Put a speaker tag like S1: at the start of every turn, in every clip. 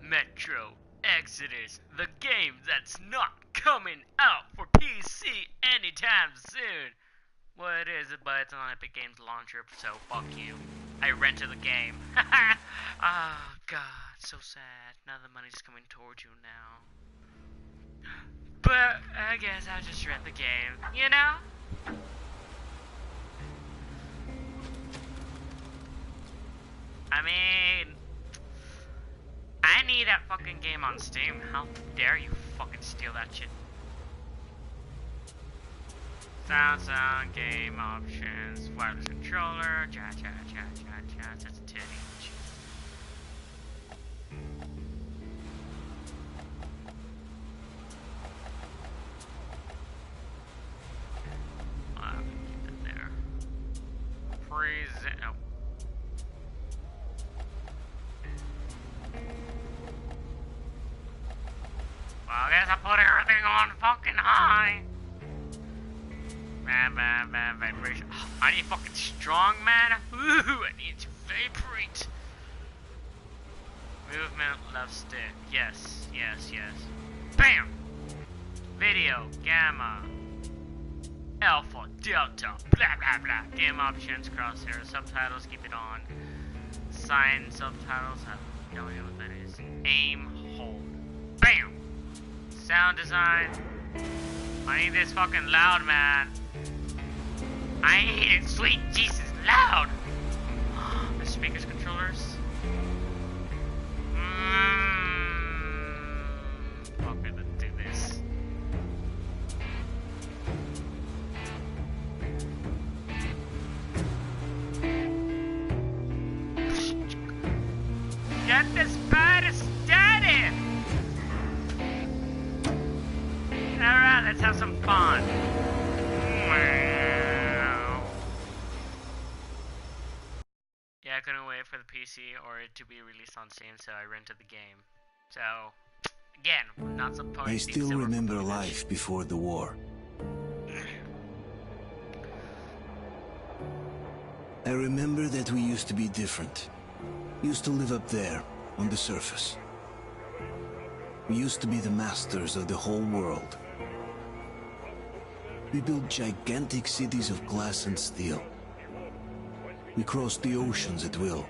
S1: Metro Exodus, the game that's not coming out for PC anytime soon. Well, it is, but it's on Epic Games launcher, so fuck you. I rented the game. Oh god, so sad. Now the money's coming towards you now. But I guess I'll just rent the game, you know? I mean, I need that fucking game on Steam. How dare you fucking steal that shit? Sound, game options, wireless controller, chat, sensitivity. Keep that there. Present. Oh. Well, I guess I put everything on fucking high. Man, vibration. Oh, I need fucking strong, man. Ooh, I need to vibrate. Movement, left stick. Yes. Bam! Video, gamma. Alpha, delta, blah. Game options, crosshair, subtitles, keep it on. Sign, subtitles, I don't know what that is. Aim, hold. Bam! Sound design. I need this fucking loud, man. I need it, sweet Jesus, loud. The speakers, controllers. Okay, let's do this. Get this bad steady. Alright, let's have some fun. Yeah, I couldn't wait for the PC or it to be released on Steam, so I rented the game. So, again, not supposed to.
S2: I still remember life before the war. I remember that we used to be different. Used to live up there, on the surface. We used to be the masters of the whole world. We built gigantic cities of glass and steel. We crossed the oceans at will.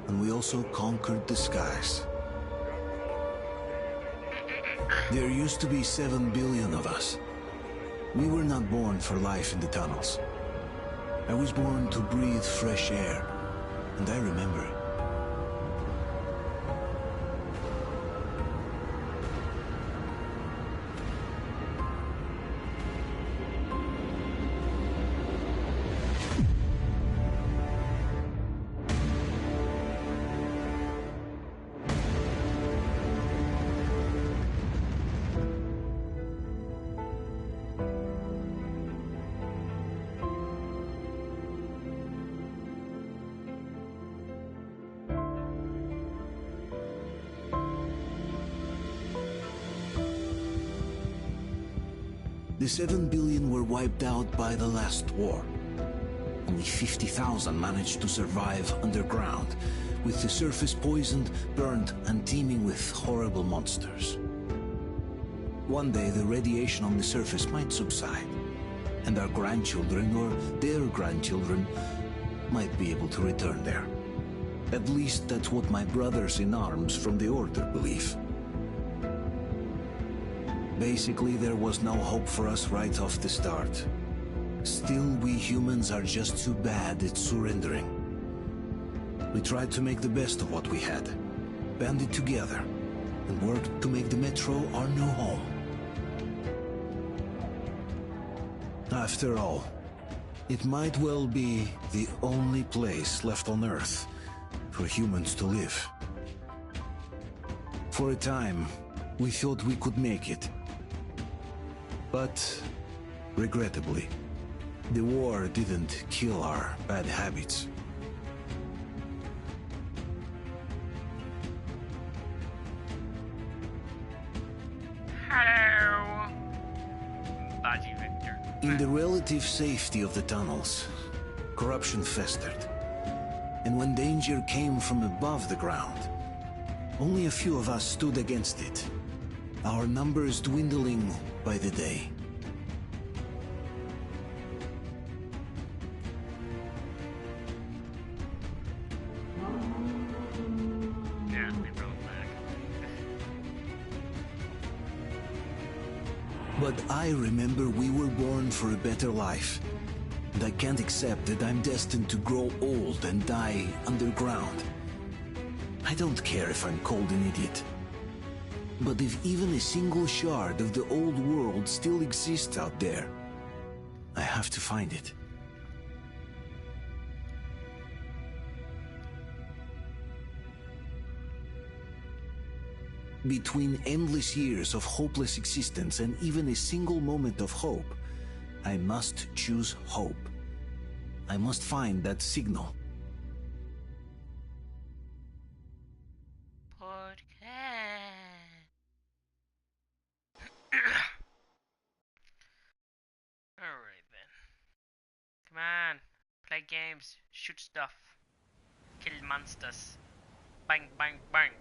S2: And we also conquered the skies. There used to be 7 billion of us. We were not born for life in the tunnels. I was born to breathe fresh air, and I remember it. The 7 billion were wiped out by the last war. Only 50,000 managed to survive underground, with the surface poisoned, burned, and teeming with horrible monsters. One day the radiation on the surface might subside, and our grandchildren or their grandchildren might be able to return there. At least that's what my brothers in arms from the Order believe. Basically, there was no hope for us right off the start. Still, we humans are just too bad at surrendering. We tried to make the best of what we had, banded together, and worked to make the Metro our new home. After all, it might well be the only place left on Earth for humans to live. For a time, we thought we could make it. But, regrettably, the war didn't kill our bad habits.
S1: Hello, Baji Victor.
S2: In the relative safety of the tunnels, corruption festered. And when danger came from above the ground, Only a few of us stood against it, our numbers dwindling by the day.
S1: Yeah, they brought it back.
S2: But I remember we were born for a better life. And I can't accept that I'm destined to grow old and die underground. I don't care if I'm called an idiot. But if even a single shard of the old world still exists out there, I have to find it. Between endless years of hopeless existence and even a single moment of hope, I must choose hope. I must find that signal.
S1: Alright then. Come on. Play games. Shoot stuff. Kill monsters. Bang, bang, bang.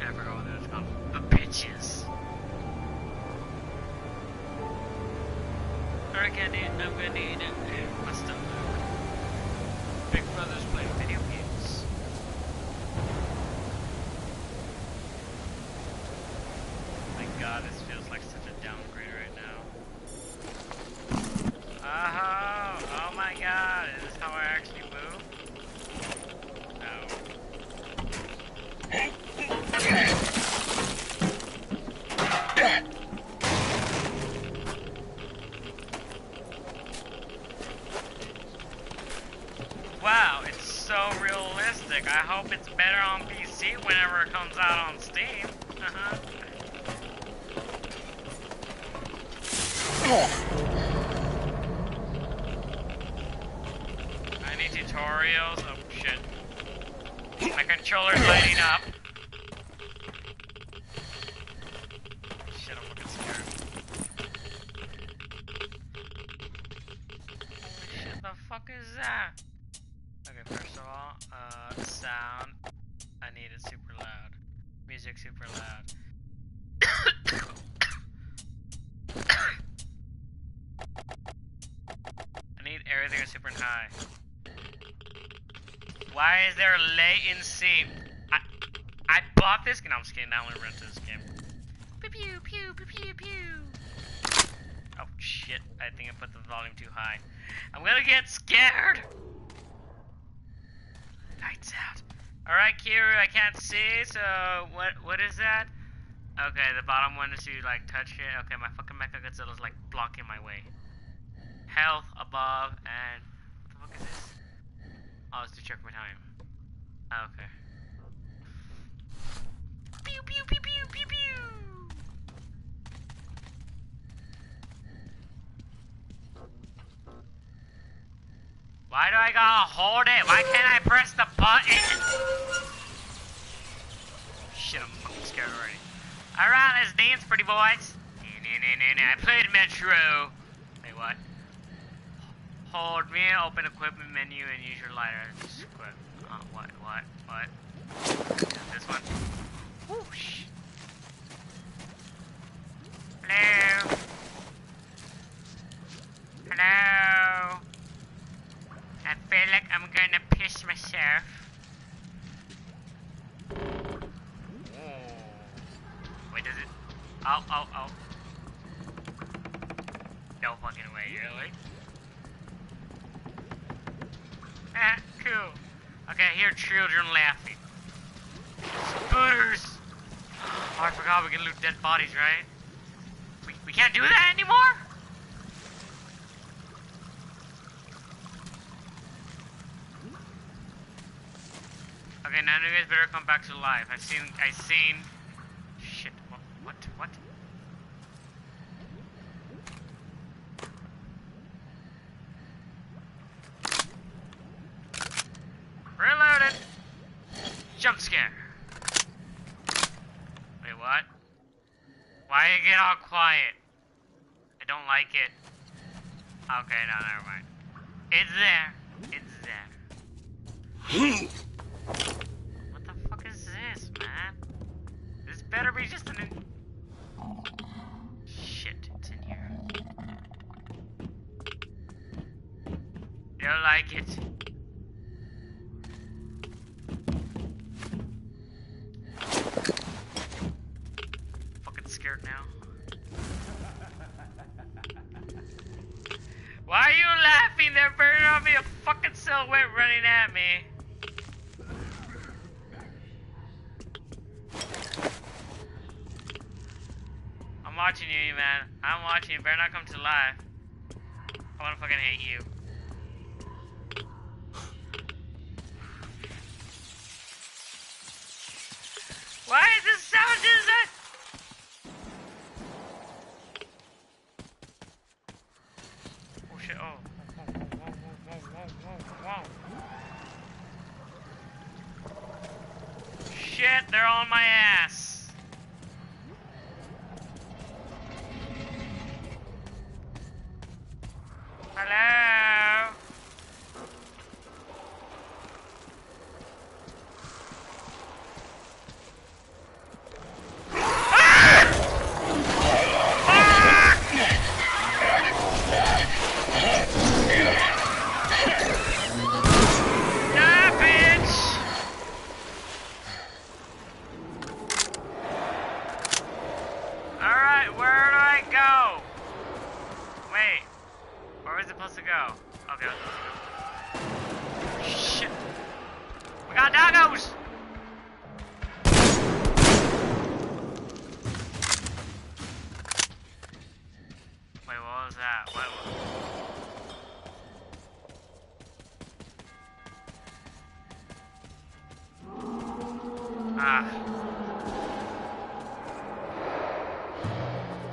S1: I forgot what it was called. The bitches. Alright, I'm gonna need my stuff. Big Brother's playing video games. My god, this feels like such a downgrade right now. Oh my god, is this how I actually move? No. Wow, it's so realistic. I hope it's better on PC whenever it comes out on Steam. I need tutorials. Oh shit. My controller's lighting up. Shit, I'm fucking scared. Holy shit, the fuck is that? Okay, first of all, sound. I need it super loud. Music super loud. I need everything super high. Why is there latency? I bought this game. No, I'm just kidding. I only rented this game. Pew pew pew pew pew pew. Oh shit! I think I put the volume too high. I'm gonna get scared. Lights out. All right, Kiru. I can't see. So what is that? Okay, the bottom one is to like touch it. Okay, my fucking Mechagodzilla's like blocking my way. Health above and what the fuck is this? Oh, it's to check my time. Okay. Pew pew pew pew pew pew. Why do I gotta hold it? Why can't I press the button? Shit, I'm fucking scared already. Alright, let's dance, pretty boys. I played Metro. Wait, what? Hold me, open equipment menu, and use your lighter. Just equip. What? This one? Whoosh. Hello? Hello? I feel like I'm gonna piss myself. Oh. Wait, does it? Oh. No fucking way, really? Ah, cool. Okay, I hear children laughing. Spooters! Oh, I forgot we can loot dead bodies, right? We can't do that anymore? Okay, now you guys better come back to life. I seen... Shit, what? Jump scare. Wait, what? Why you get all quiet? I don't like it. Okay, no, never mind. It's there. It's there. What the fuck is this, man? This better be just an... Shit, it's in here. Don't like it. Fucking scared now. Why are you laughing? They're burning on me, a fucking silhouette running at me. I'm watching you, man. I'm watching you. Better not come to life. I wanna fucking hate you. Why is this sound just that? Oh shit, oh. Whoa. Shit, they're on my ass. Hello?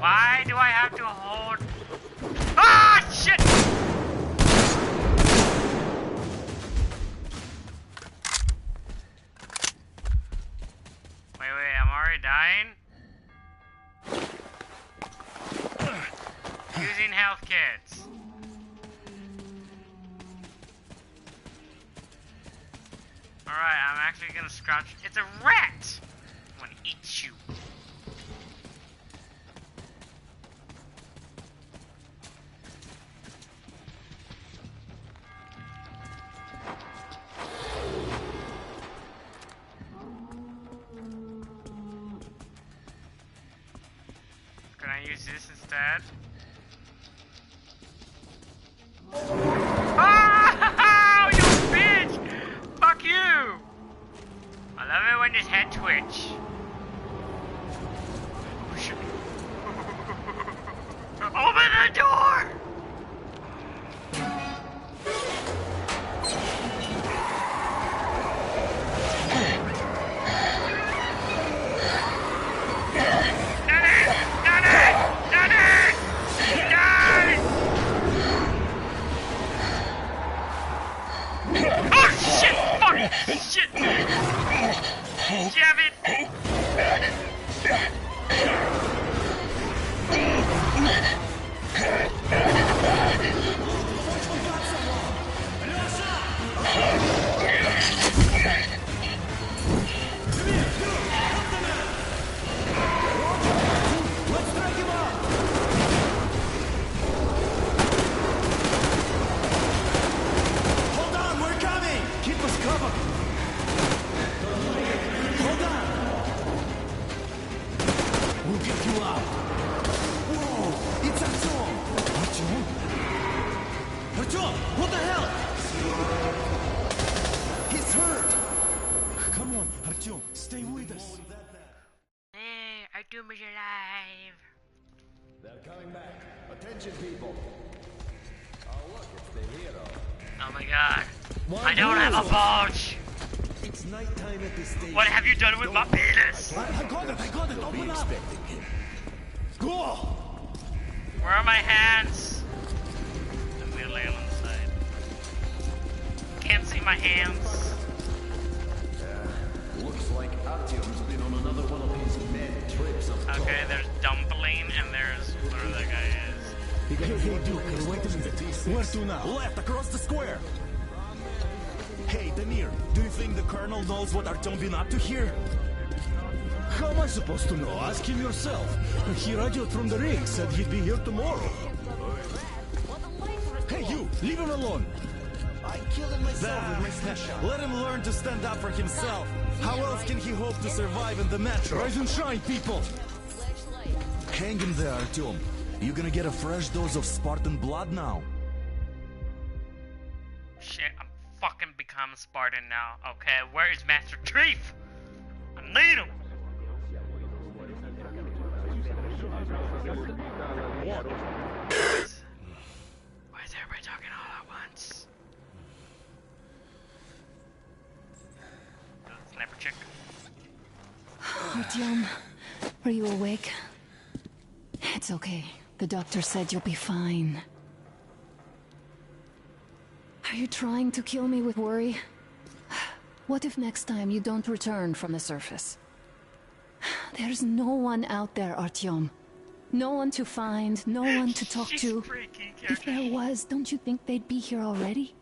S1: Why do I have to hold? Ah, shit! Wait, I'm already dying? Using health kits. Alright, I'm actually gonna scratch. It's a rat! I wanna eat you. Can I use this instead? Oh, you bitch! Fuck you! I love it when his head twitch. Oh shit. Open the door! Shit! Damn it!
S3: Hold on, we're coming! Keep us covered! Hold on! We'll get you out! Whoa! It's Artyom! Artyom? Artyom! What the hell? He's hurt! Come on, Artyom, stay with us!
S1: Hey, Artyom is alive!
S3: They're coming back. Attention, people! Oh, look, it's the hero.
S1: Oh my god. I don't have a pouch!
S3: It's nighttime at this station.
S1: What have you done with my penis?
S3: I got it! Open up! Go!
S1: Where are my hands? I'm gonna lay them on the side. Can't see my hands.
S3: like Artyom's been on another one of his mad trips up top.
S1: Okay, there's Dumpling and there's whatever that guy is.
S4: Hey, Duke, wait a minute. Where to now?
S5: Left, across the square. Hey, Demir, do you think the Colonel knows what Artyom been up to here?
S4: How am I supposed to know? Ask him yourself. He radioed from the ring, said he'd be here tomorrow. Hey, you! Leave him alone!
S5: I killed him myself with my snapshot. Let him learn to stand up for himself. How else can he hope to survive in the metro?
S4: Rise and shine, people!
S5: Hang him there, Artyom. You gonna get a fresh dose of Spartan blood now?
S1: Shit, I'm fucking become Spartan now. Okay, where is Master Chief? I need him! Why is everybody talking all at once? Sniper chick.
S6: Artyom, are you awake? It's okay. The doctor said you'll be fine. Are you trying to kill me with worry? What if next time you don't return from the surface? There's no one out there, Artyom. No one to find, no one to talk to. If there was, don't you think they'd be here already?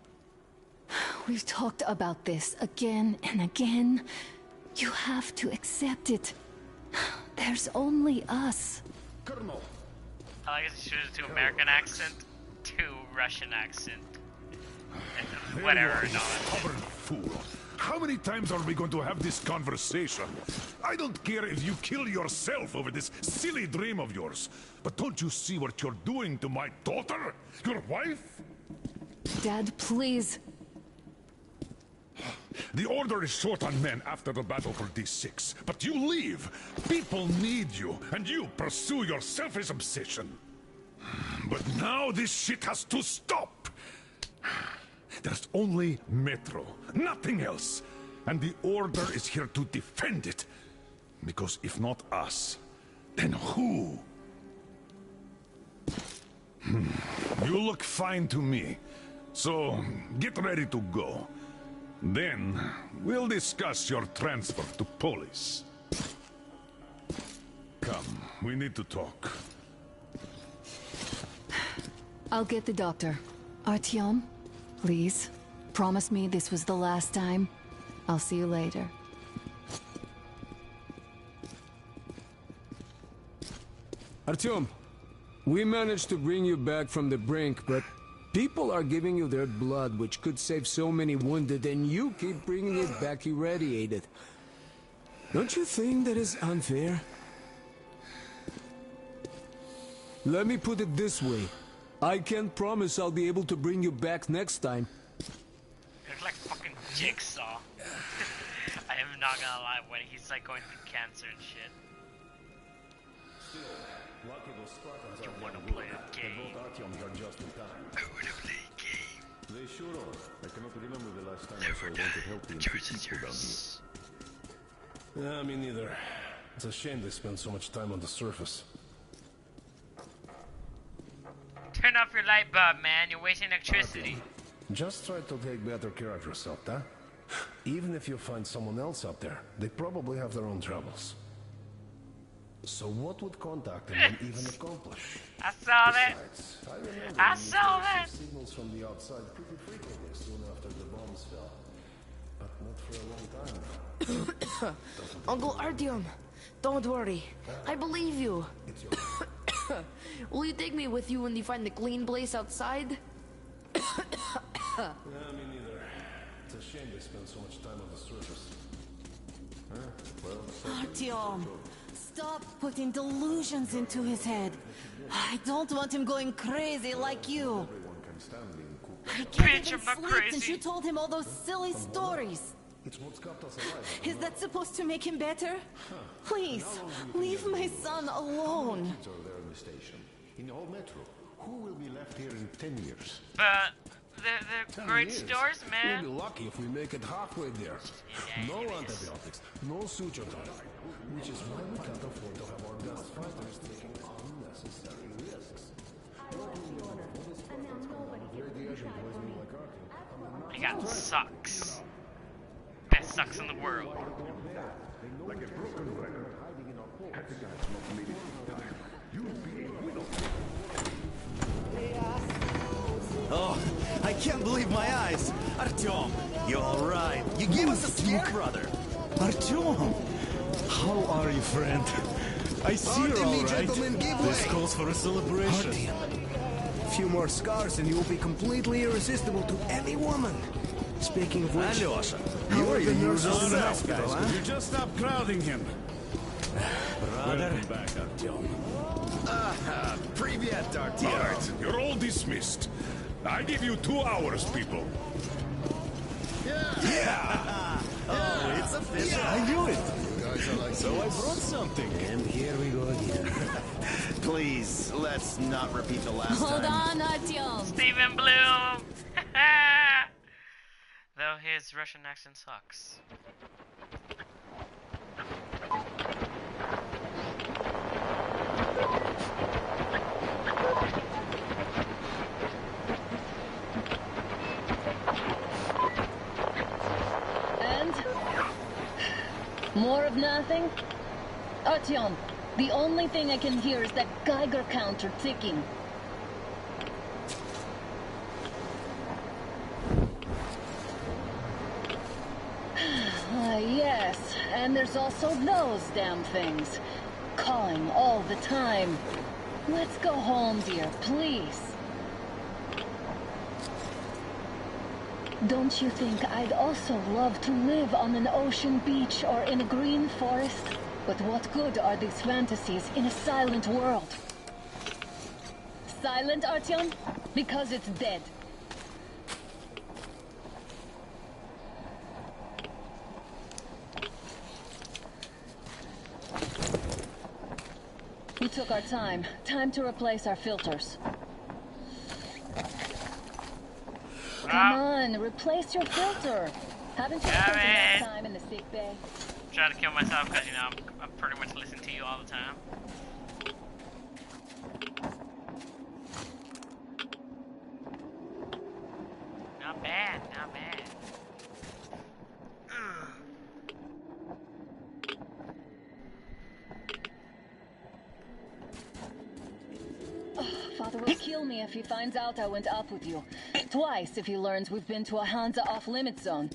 S6: We've talked about this again and again. You have to accept it. There's only us.
S3: Colonel!
S1: I like it to American accent, to Russian accent. Whatever, no.
S7: Stubborn fool. How many times are we going to have this conversation? I don't care if you kill yourself over this silly dream of yours, but don't you see what you're doing to my daughter? Your wife?
S6: Dad, please.
S7: The Order is short on men after the battle for D6, but you leave. People need you, and you pursue your selfish obsession. But now this shit has to stop. There's only Metro, nothing else. And the Order is here to defend it. Because if not us, then who? You look fine to me. So, get ready to go. Then, we'll discuss your transfer to police. Come, we need to talk.
S6: I'll get the doctor. Artyom, please, promise me this was the last time. I'll see you later.
S8: Artyom, we managed to bring you back from the brink, but people are giving you their blood, which could save so many wounded, and you keep bringing it back irradiated. Don't you think that is unfair? Let me put it this way. I can't promise I'll be able to bring you back next time.
S1: You're like fucking Jigsaw. I am not gonna lie, when he's like going through cancer and shit. You wanna play a game? I wanna play a game.
S3: They sure are. I cannot remember the last time
S1: Never
S3: I
S1: die.
S3: wanted help
S1: The
S3: in
S1: choice is
S3: people down
S1: yours.
S4: Yeah, me neither. It's a shame they spend so much time on the surface.
S1: Turn off your light bulb, man. You're wasting electricity.
S4: Just try to take better care of yourself, huh? Even if you find someone else out there, they probably have their own troubles. So what would contacting them even accomplish?
S1: I saw that.
S4: Besides, I remember
S1: I
S4: you
S1: saw
S4: received
S1: that.
S4: signals from the outside pretty frequently soon after the bombs fell. But not for a long time now.
S9: Uncle Artyom, don't worry. I believe you. Will you take me with you when you find the clean place outside?
S4: Yeah, me neither. It's a shame they spend so much time on the surface.
S10: Artyom, stop putting delusions into his head. I don't want him going crazy like you. I can't
S1: Bitch,
S10: even
S1: I'm not
S10: sleep
S1: crazy.
S10: since you told him all those silly stories.
S4: It's what's kept us alive.
S10: Is that supposed to make him better? Please, leave my son alone.
S3: Kids are there in the station. In the whole metro. Who will be left here in 10 years?
S1: But they're great stores, man.
S4: We'll be lucky if we make it halfway there.
S1: Yeah,
S4: No
S1: anyways.
S4: antibiotics, no suture time. Which is why we can't afford to have our best fighters taking unnecessary risks.
S1: He got sucks. Best sucks in the world.
S7: Like a broken record. Had the guys not made it in time, you'd be a widow.
S5: Oh, I can't believe my eyes! Artyom, you're alright. You gave us a scare, brother. Artyom! How are you, friend? I see you're alright. This calls for a celebration.
S8: A few more scars and you will be completely irresistible to any woman. Speaking of which,
S5: Alyosha,
S8: how
S5: you
S8: are
S5: are
S8: the
S5: your
S8: nurses
S5: usual
S8: in the
S5: self,
S8: hospital,
S5: guys.
S8: huh?
S7: Could you just stop crowding him?
S5: Brother.
S7: Welcome back, Artyom.
S5: Привет,
S7: All
S5: Artyom.
S7: right, you're all dismissed. I give you 2 hours, people.
S5: Yeah! Oh, it's official. I knew it. So I brought something.
S8: And here we go again.
S5: Please, let's not repeat the last
S10: Hold
S5: time.
S10: on, Artyom.
S1: Stephen Bloom! Though his Russian accent sucks.
S6: And? More of nothing? Artyom, the only thing I can hear is that Geiger counter ticking. Yes, and there's also those damn things. Calling all the time. Let's go home, dear, please. Don't you think I'd also love to live on an ocean beach or in a green forest? But what good are these fantasies in a silent world? Silent, Artyom? Because it's dead. We took our time. Time to replace our filters. Come on, replace your filter. Haven't you spent enough time in the sick bay?
S1: Try to kill myself because, you know, I'm pretty much listening to you all the time. Not bad, not bad.
S6: Father will kill me if he finds out I went up with you. Twice if he learns we've been to a Hansa off-limit zone.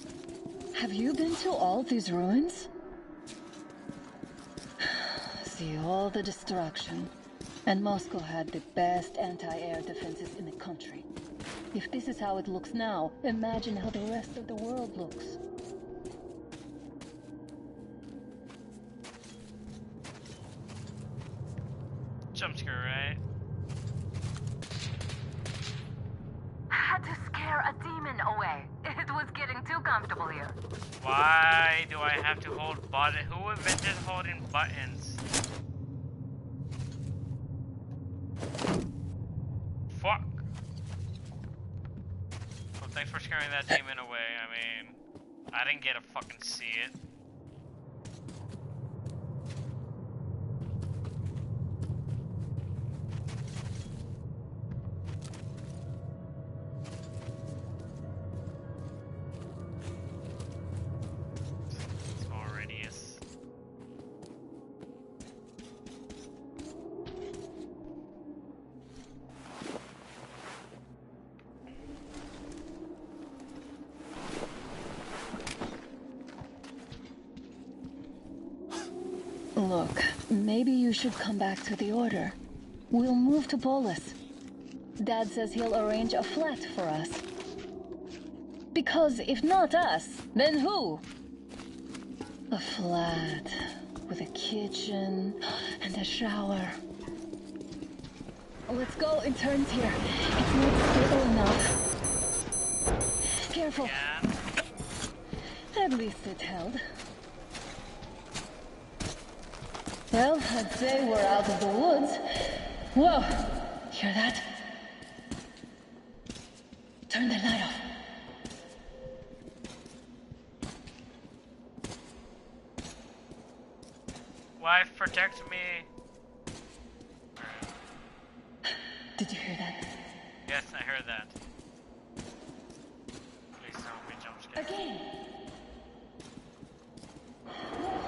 S6: Have you been to all these ruins? See all the destruction. And Moscow had the best anti-air defenses in the country. If this is how it looks now, imagine how the rest of the world looks.
S1: Jump scare, right?
S6: Had to scare a demon away. It was getting too comfortable here.
S1: Why do I have to hold button? Who invented holding buttons? Fuck. Well, thanks for scaring that demon away. I mean, I didn't get to fucking see it. Small radius.
S6: Look, maybe you should come back to the Order. We'll move to Polis. Dad says he'll arrange a flat for us. Because if not us, then who? A flat with a kitchen and a shower. Let's go, it turns here. It's not stable enough. Careful.
S1: Yeah.
S6: At least it held. Well, I'd say we're out of the woods. Whoa! Hear that? Turn the light off.
S1: Wife, protect me.
S6: Did you hear that?
S1: Yes, I heard that. Please don't be jump scared.
S6: Again. Whoa.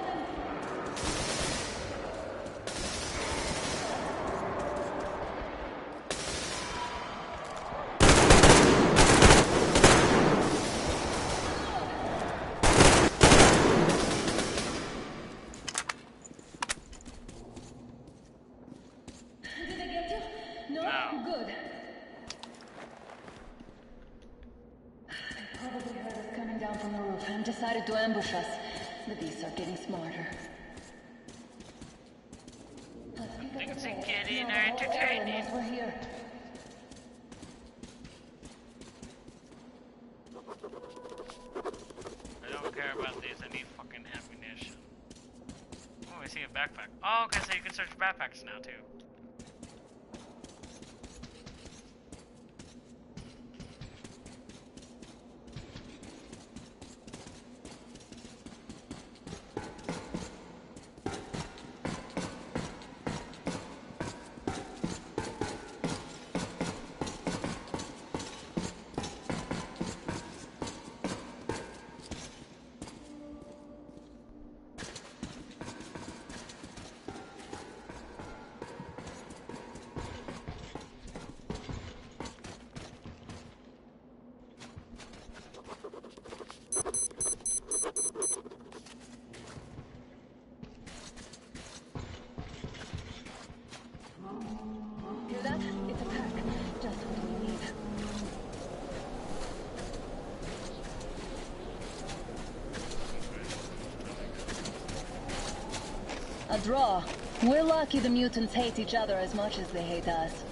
S6: good. They probably heard us coming down from the roof and decided to ambush us. The beasts are getting smarter.
S1: Things are getting entertaining.
S6: We're here.
S1: I don't care about these. I need fucking ammunition. Oh, I see a backpack. Oh, okay, so you can search backpacks now too.
S6: Hear that? It's a pack. Just what we need. A draw. We're lucky the mutants hate each other as much as they hate us.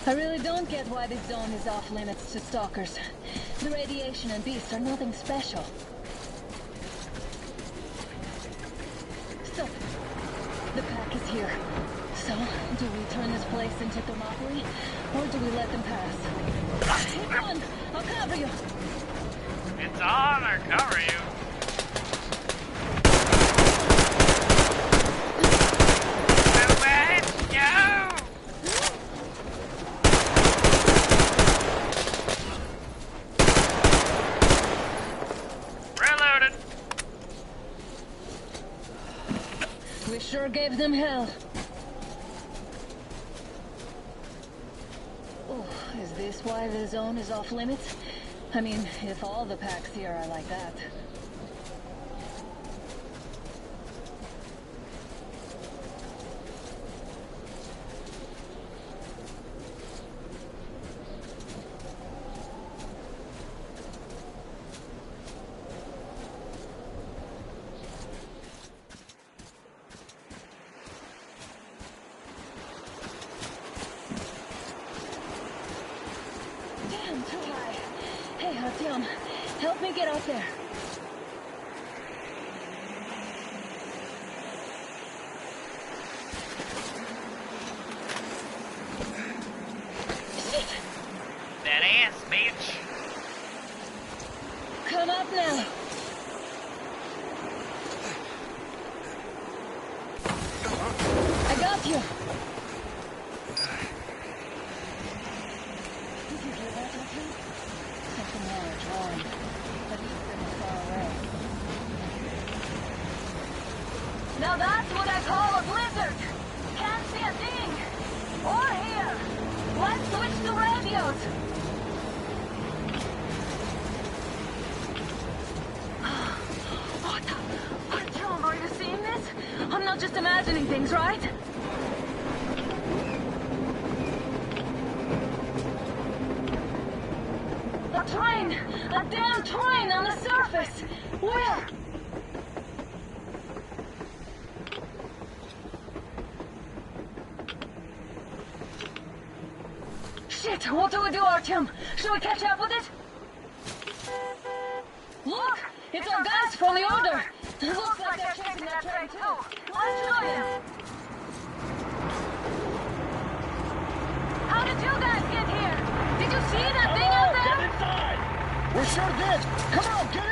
S6: I really don't get why this zone is off limits to stalkers. The radiation and beasts are nothing special. Stop. The pack is here. So, do we turn this place into Thermopylae, or do we let them pass? Hit on! I'll cover you!
S1: It's on or cover you.
S6: We sure gave them hell. Oh, is this why the zone is off limits? I mean, if all the packs here are like that. Damn, too high. Hey, Artyom, help me get out there. Shit!
S1: That ass, bitch.
S6: Come up now. I got you. Did you hear that, Artyom? Something large, armed, but he's pretty far away. Now that's what I call a blizzard. Can't see a thing. Or hear. Let's switch to radios. What the? Artyom, are you seeing this? I'm not just imagining things, right? A train! A damn train on the surface! Where? Shit! What do we do, Artyom? Should we catch up with it? Look! It's our guys from the Order! Looks like they're chasing that train too! Let's join them! How did you guys get here? Did you see that thing out there?
S3: Get inside! We sure did! Come on, get in!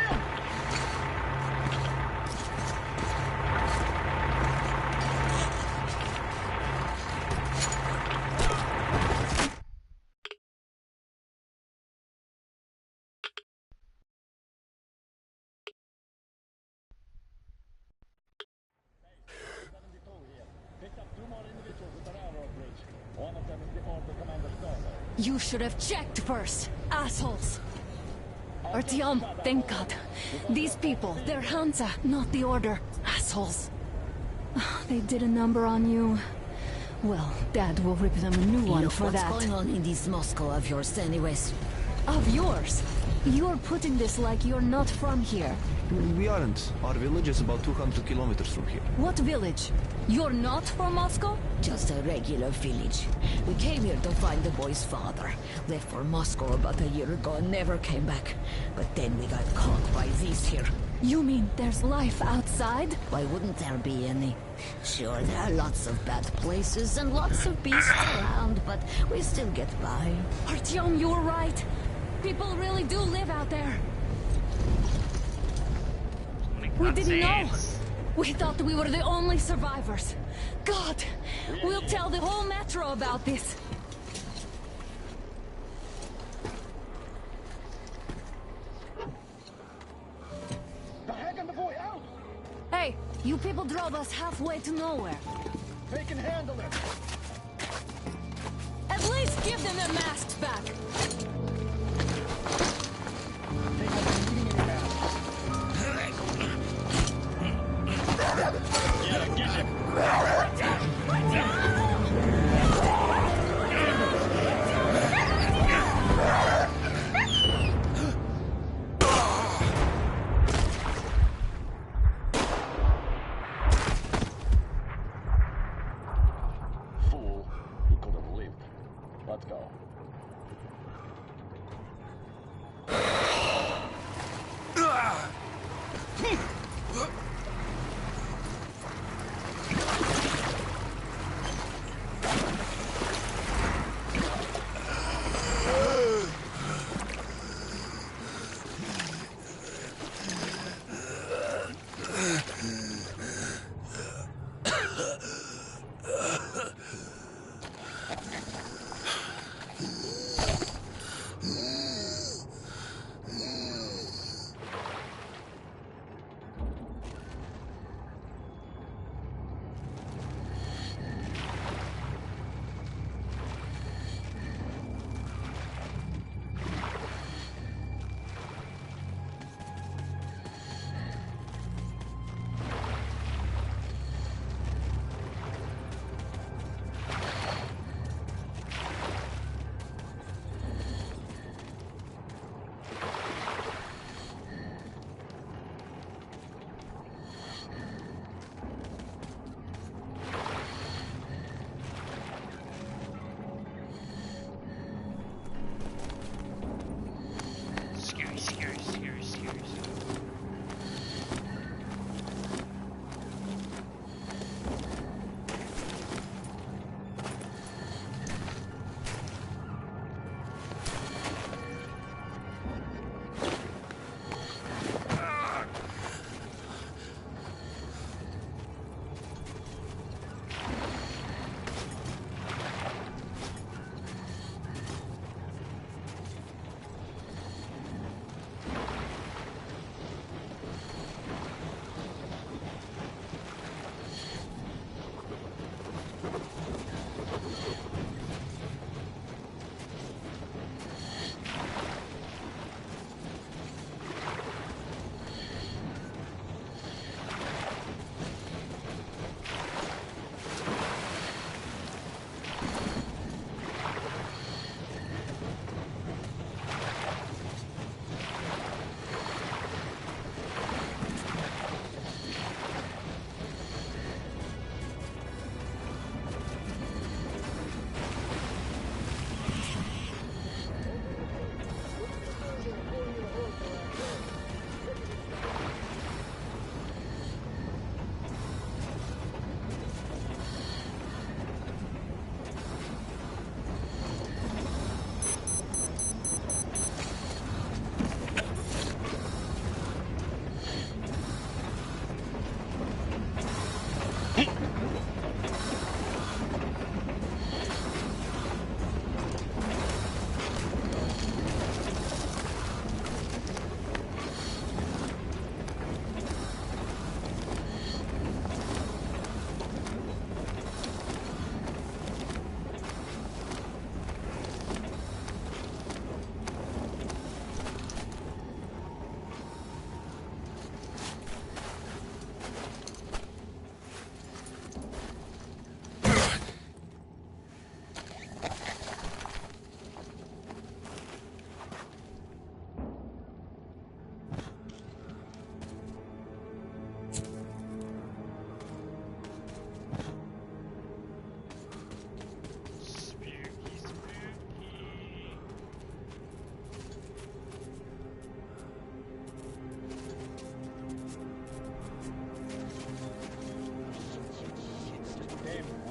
S6: You should have checked first, assholes! Artyom, thank God. These people, they're Hansa, not the Order. Assholes. They did a number on you. Well, Dad will rip them a new one
S10: Look,
S6: for
S10: what's
S6: that.
S10: going on in this Moscow of yours anyways?
S6: Of yours? You're putting this like you're not from here.
S11: We aren't. Our village is about 200 kilometers from here.
S6: What village? You're not from Moscow?
S10: Just a regular village. We came here to find the boy's father. Left for Moscow about a year ago and never came back. But then we got caught by these here.
S6: You mean there's life outside?
S10: Why wouldn't there be any? Sure, there are lots of bad places and lots of beasts around, but we still get by.
S6: Artyom, you're right. People really do live out there. We didn't know. We thought we were the only survivors. God, we'll tell the whole metro about this. Hey, you people drove us halfway to nowhere.
S3: They can handle it.
S6: At least give them their masks back.
S3: Fool. He could have lived. Let's go.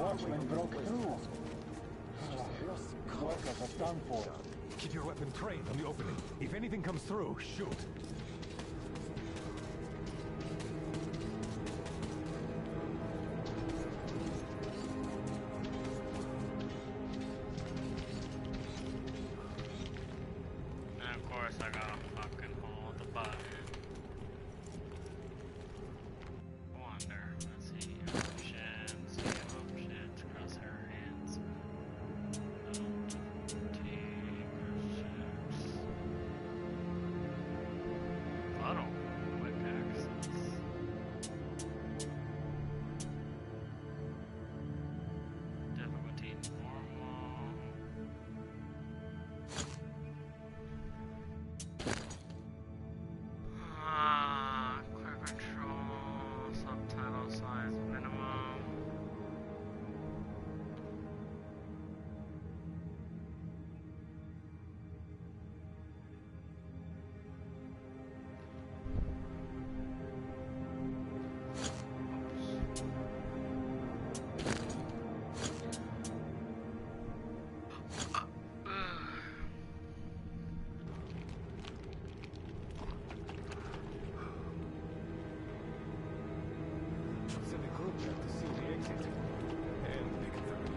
S12: watchman broke through. Workers are done for.
S3: Keep your weapon trained on the opening. If anything comes through, shoot.
S1: And of course I gotta fucking hold the button. Wonder, let's see, options, crosshair hands. Auto quick access. Difficulty normal. Quick control, subtitle size minimum.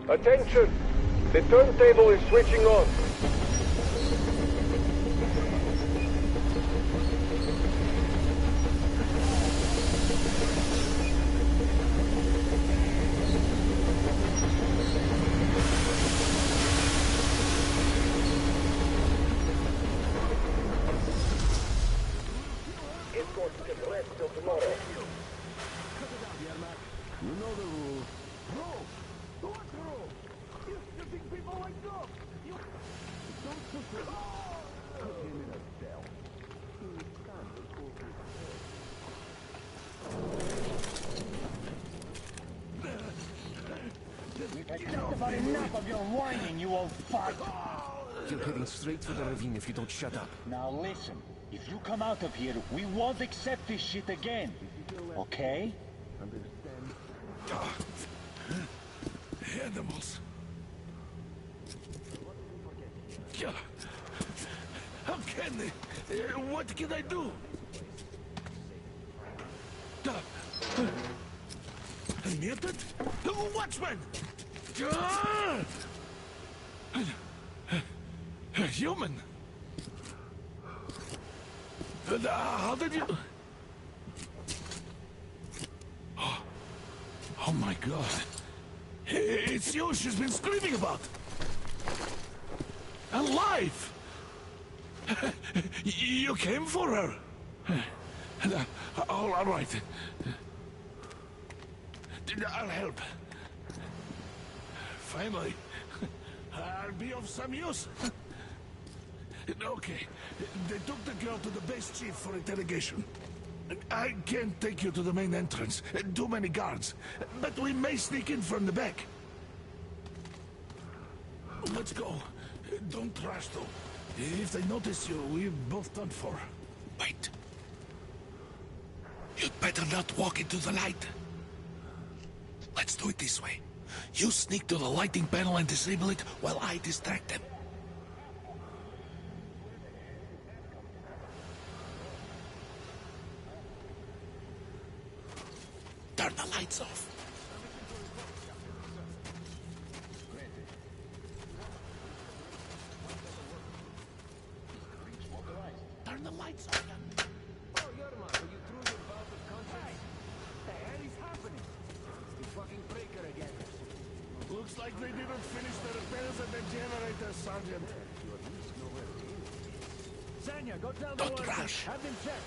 S13: Attention! The turntable is switching on. Escort can rest till tomorrow.
S4: You know the rules.
S12: About enough of your whining, you old fuck!
S11: You're heading straight for the ravine if you don't shut up.
S12: Now listen, if you come out of here, we won't accept this shit again. Okay?
S7: Animals. How can they? What can I do? Mutant? Watchman! Human? How did you... Oh my god. It's you she's been screaming about. Alive! You came for her. All right. I'll help. Finally, I'll be of some use. Okay, they took the girl to the base chief for interrogation. I can't take you to the main entrance. Too many guards. But we may sneak in from the back. Let's go. Don't rush, though. If they notice you, we're both done for. Wait. You'd better not walk into the light. Let's do it this way. You sneak to the lighting panel and disable it while I distract them. Turn the lights off. Turn the lights off.
S8: Oh, Yerma, are you through your bout of conscience? What the hell is happening? It's the fucking breaker again.
S7: Looks like they didn't finish the repairs at the generator, Sergeant.
S12: Sanya, go tell
S7: Don't rush.
S12: Have them check.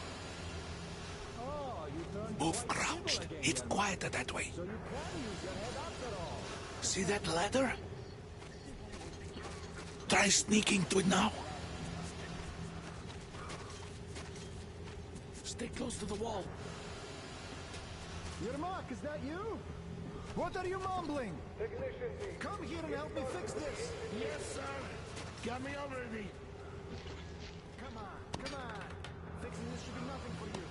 S12: Oh, you turned
S7: Move crouched. It's quieter that way.
S12: so you can use your head after all.
S7: See that ladder? Try sneaking to it now. Stay close to the wall.
S12: Yermak, is that you? What are you mumbling? Come here and help me fix this.
S7: Yes, sir. Got me already.
S12: Come on. Fixing this should be nothing for you.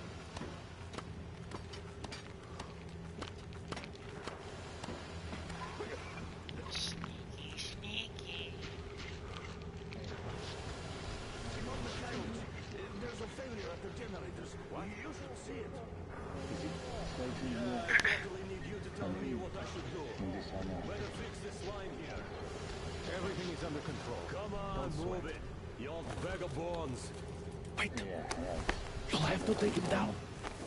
S3: under control.
S5: Come on, move it. You old vagabonds.
S2: Wait. You'll have to take him down.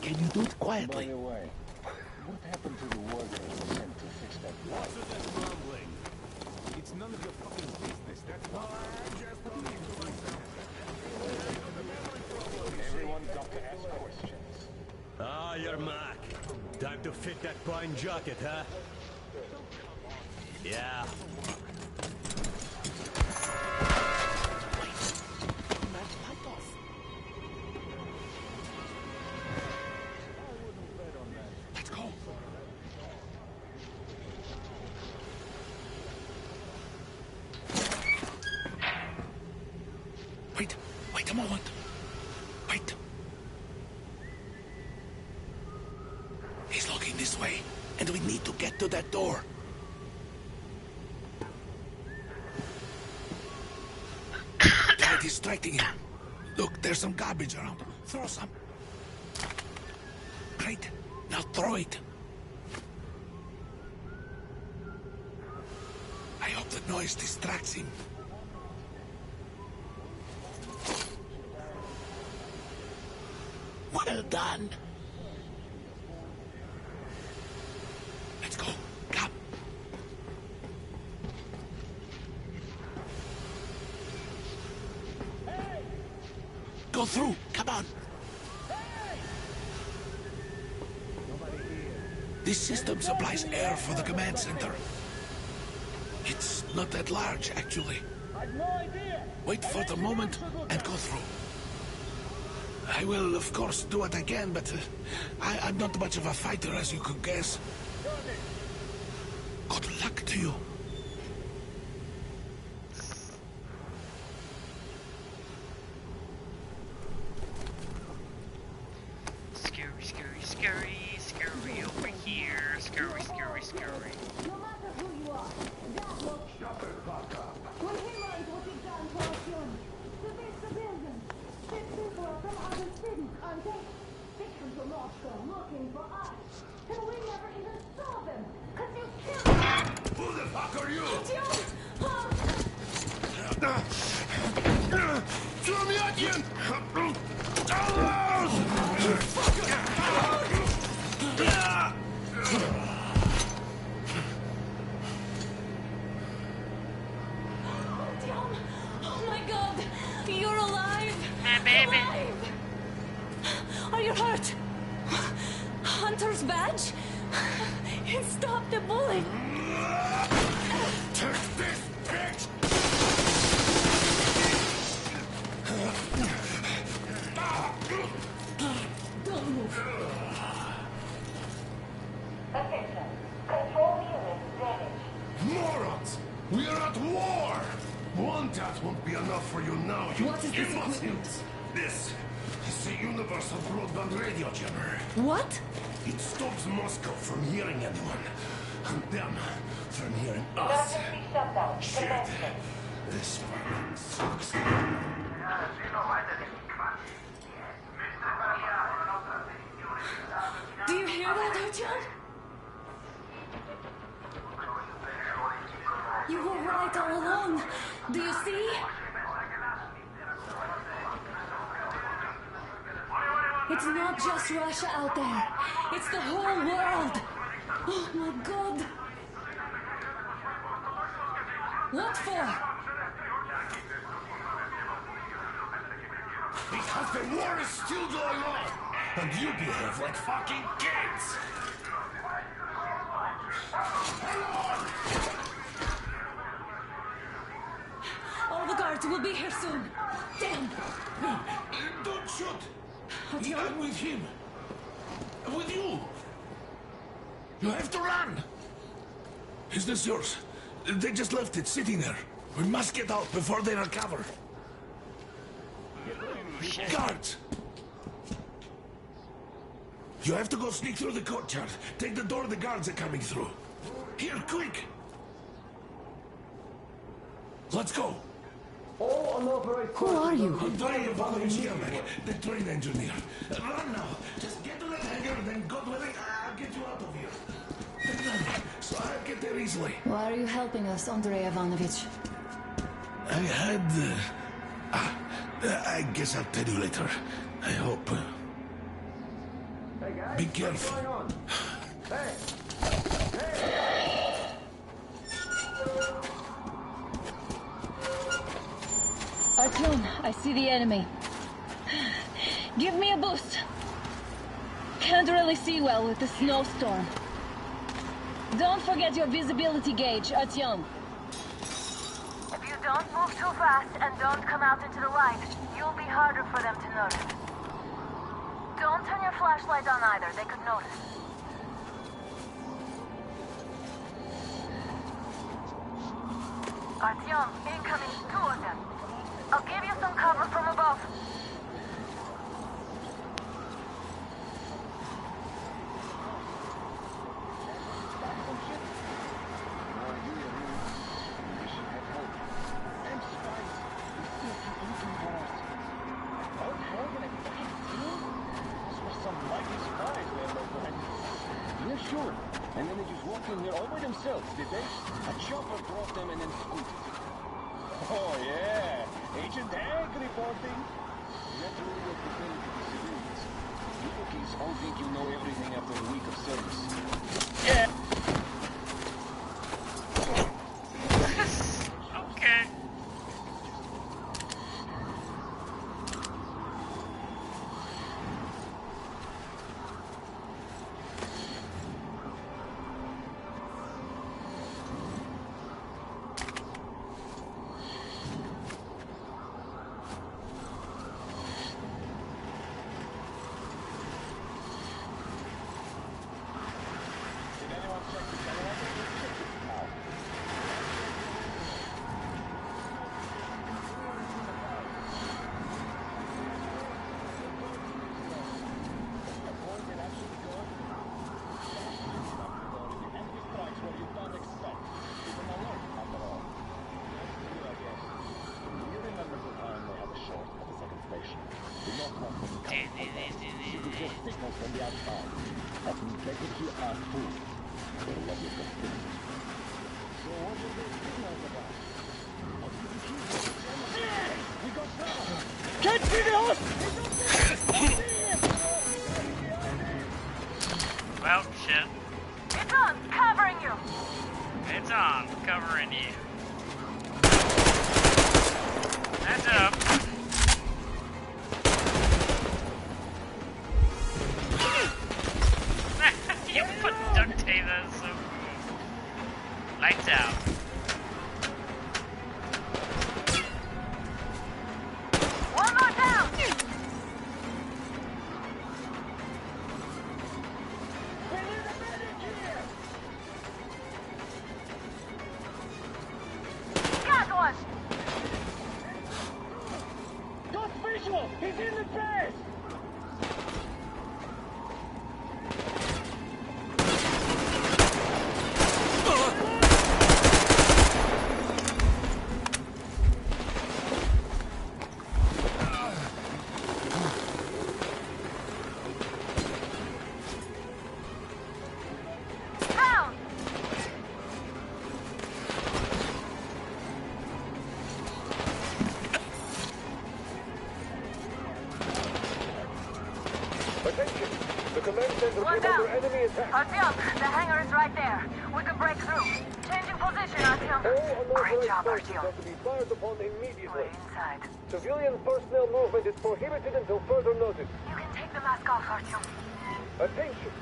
S2: Can you do it quietly?
S3: By the way, what happened to the workers sent to fix that wall?
S5: What's with that mumbling?
S3: It's none of your fucking business. That's why I just Everyone's got to ask questions.
S5: Ah, you're Mac. Time to fit that pine jacket, huh? Yeah.
S2: Let's go. Wait a moment. Wait. He's looking this way, and we need to get to that door. Try distracting him. Look, there's some garbage around. Throw some. Great. Now throw it. I hope the noise distracts him. Well done. Let's go. Come. Go through. Come on. This system supplies air for the command center. It's not that large, actually.
S12: I've no idea.
S2: Wait for the moment and go through. I will, of course, do what I can, but I'm not much of a fighter, as you could guess. Good luck to you.
S1: Scary, scary, scary, scary over here. Scary, scary, scary.
S10: No matter who you are, that will
S3: Shut the fuck up.
S10: when he learns what you've done for us, to these civilians, these people are from other cities, aren't they? They come to Moscow looking for us, and we never even saw them, because you killed them.
S7: Who the fuck are you?
S10: Artyom! Artyom! Oh my God! You're alive!
S1: Hey, baby.
S10: Alive! Are you hurt? Hunter's badge? It stopped the bullet!
S7: Take this, bitch!
S10: Don't move.
S14: Attention. Control unit damaged.
S7: Morons! We are at war! One tap won't be enough for you now, you
S10: What is this
S7: imbeciles.
S10: equipment?
S7: This is a universal broadband radio jammer.
S10: What?
S7: It stops Moscow from hearing anyone, and them from hearing us.
S14: Emergency shutdown.
S7: Shit.
S14: Commencement.
S7: This fucking sucks.
S10: Do you hear that, Artyom? You were right all along. Do you see? It's not just Russia out there. It's the whole world. Oh my God. What for?
S7: Because the war is still going on, and you behave like fucking kids!
S10: All the guards will be here soon. Damn.
S7: Don't shoot!
S10: Artyom?
S7: I'm with him. With you. You have to run. Is this yours? They just left it sitting there. We must get out before they recover. Guards! You have to go sneak through the courtyard. Take the door the guards are coming through. Here, quick! Let's go.
S12: All unauthorized
S10: Who are you?
S7: Andrei Ivanovich Yermak, the train engineer. Run now. Just get to that hangar, then God willing, I'll get you out of here. Then run, so I'll get there easily.
S6: Why are you helping us, Andrei Ivanovich?
S2: I had... I guess I'll tell you later. I hope.
S3: Hey guys,
S2: Be careful.
S3: what's going on? Hey!
S15: Artyom, I see the enemy. Give me a boost. Can't really see well with the snowstorm. Don't forget your visibility gauge, Artyom.
S14: If you don't move too fast and don't come out into the light, you'll be harder for them to notice. Don't turn your flashlight on either, they could notice. Artyom, incoming, 2 of them. I'll give you some cover from above.
S16: Sure. And then they just walked in here all by themselves, did they? A chopper brought them and then scooted. Oh, yeah. Agent Hank reporting. Not really what pretending to be civilians. You rookies all think you know everything after a week of service. Yeah.
S1: Okay.
S16: Can't see the horse!
S1: Well, shit.
S14: It's on, covering you.
S1: It's on, covering you. That's up. You put duct tape, that's so cool. Lights out.
S14: One more down. Got one.
S16: Got visual! He's in the base!
S14: Down.
S13: Attention! The command center
S14: One
S13: is
S14: down.
S13: under enemy attack.
S14: Artyom, the hangar is right there. We can break through. Changing position, Artyom. Great job, Artyom.
S13: Are to be fired upon immediately.
S14: We're inside.
S13: Civilian personnel movement is prohibited until further notice.
S14: You can take the mask off, Artyom.
S13: Attention!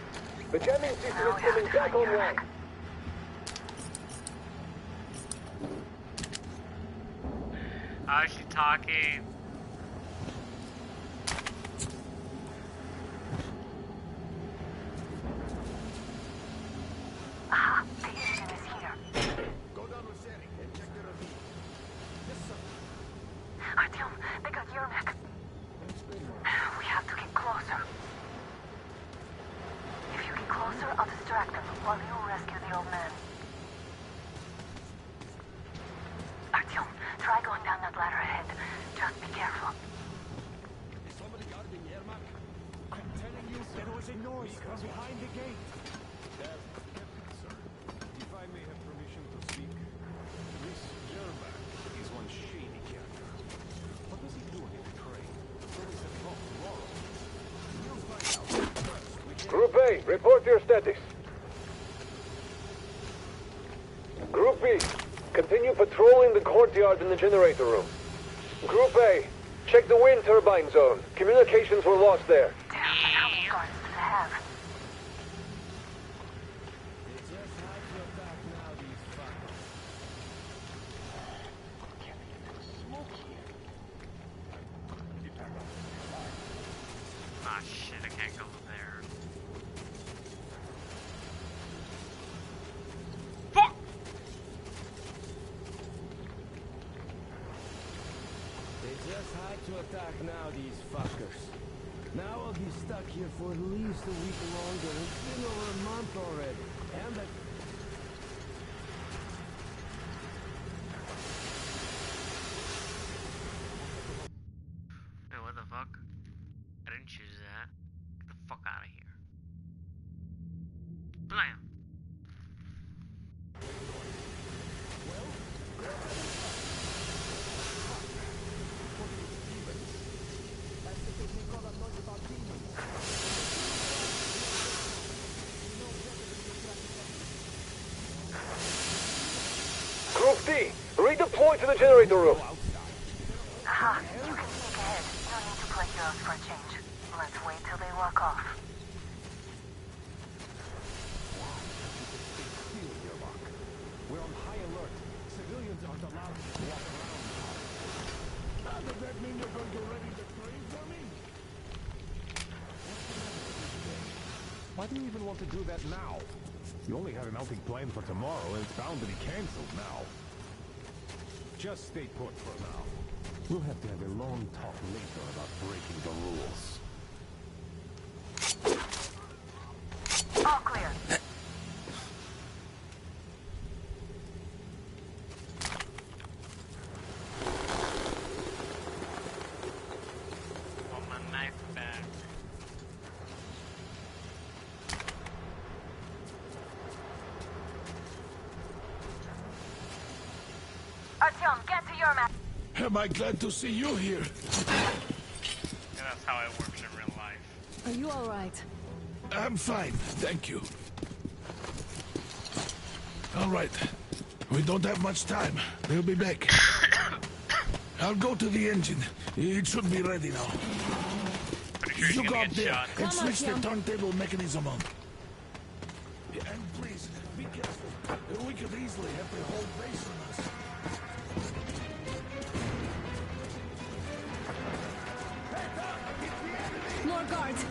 S13: The jamming system
S14: Now
S13: is
S14: we have
S13: coming
S14: to
S13: back
S14: find your
S13: online.
S14: back.
S1: How's she talking?
S14: Aha, the engine is here.
S3: Go down with Sari and check the ravine. Yes, sir.
S14: Artyom, they got your neck. We have to get closer. If you get closer, I'll distract them while you rescue the old man. Artyom, try going down that ladder ahead. Just be careful.
S3: Is somebody guarding Yermak? I'm telling you, there was a noise from behind the gate. Captain, sir. If I may have permission to speak, this Yermak is one shame
S13: A, report your status. Group B, continue patrolling the courtyard in the generator room. Group A, check the wind turbine zone. Communications were lost there.
S14: Damn, how many guards does it have?
S1: Ah, shit, I can't go there. Fuck!
S12: They just had to attack now, these fuckers. Now I'll be stuck here for at least a week longer. It's been over a month already. And I...
S1: Hey, what the fuck? I didn't choose that. Get the fuck out of here. Blam!
S13: Group D, redeploy to the generator room.
S14: Ha! You can sneak ahead. No need to play heroes for a change. Let's wait till they walk off.
S12: We're on high alert. Civilians aren't allowed to walk around. Does that mean you're going to ready the train for me?
S3: Why do you even want to do that now? You only had an outing planned for tomorrow, and it's bound to be cancelled now. Just stay put for now. We'll have to have a long talk later about breaking the rules.
S14: All clear.
S1: Want my knife back.
S14: Artyom, get to your map.
S7: Am I glad to see you here?
S1: Yeah, that's how it works in real life.
S6: Are you alright?
S7: I'm fine, thank you. All right. We don't have much time. They'll be back. I'll go to the engine. It should be ready now.
S1: Pretty sure he's
S7: You
S1: gonna
S7: go up
S1: get
S7: there
S1: shot.
S7: and switch the turntable mechanism on. And please, be careful. We could easily have the whole base on us.
S6: More guards!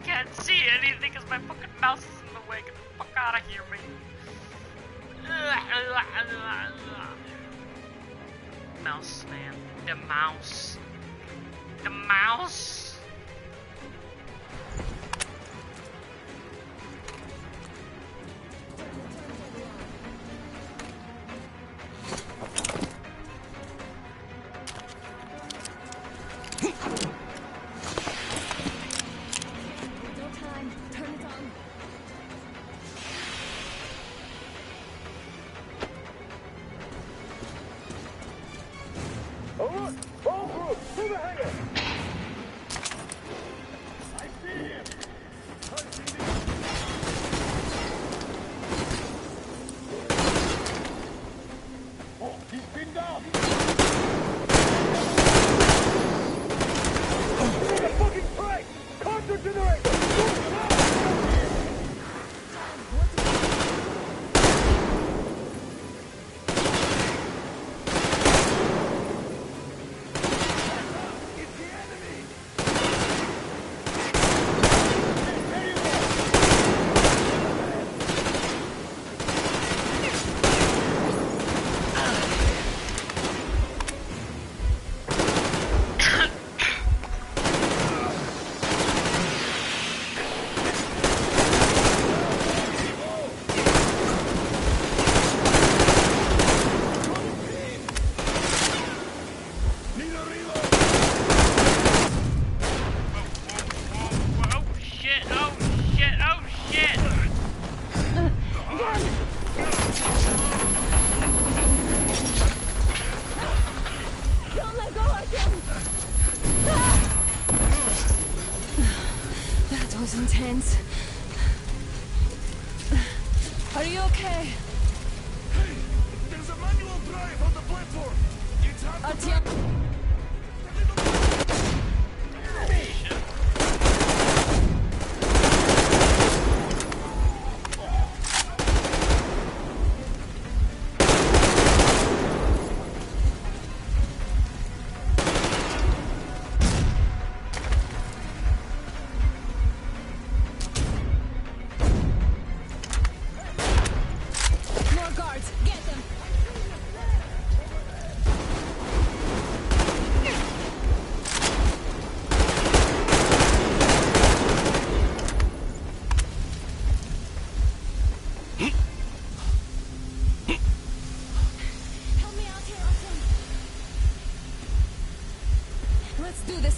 S1: Can't see anything because my fucking mouse is in the way. Get the fuck out of here, man. Mouse, man. The mouse. The mouse.
S6: No time. Turn it on.
S13: All right, all group, to the hangar.
S3: I see him! Oh, he's pinned down!
S13: Through the fucking train! Counter generator!
S12: It's the
S6: hands. Are you okay?
S7: Hey! There's a manual drive on the platform! It's hard to
S6: Artyom!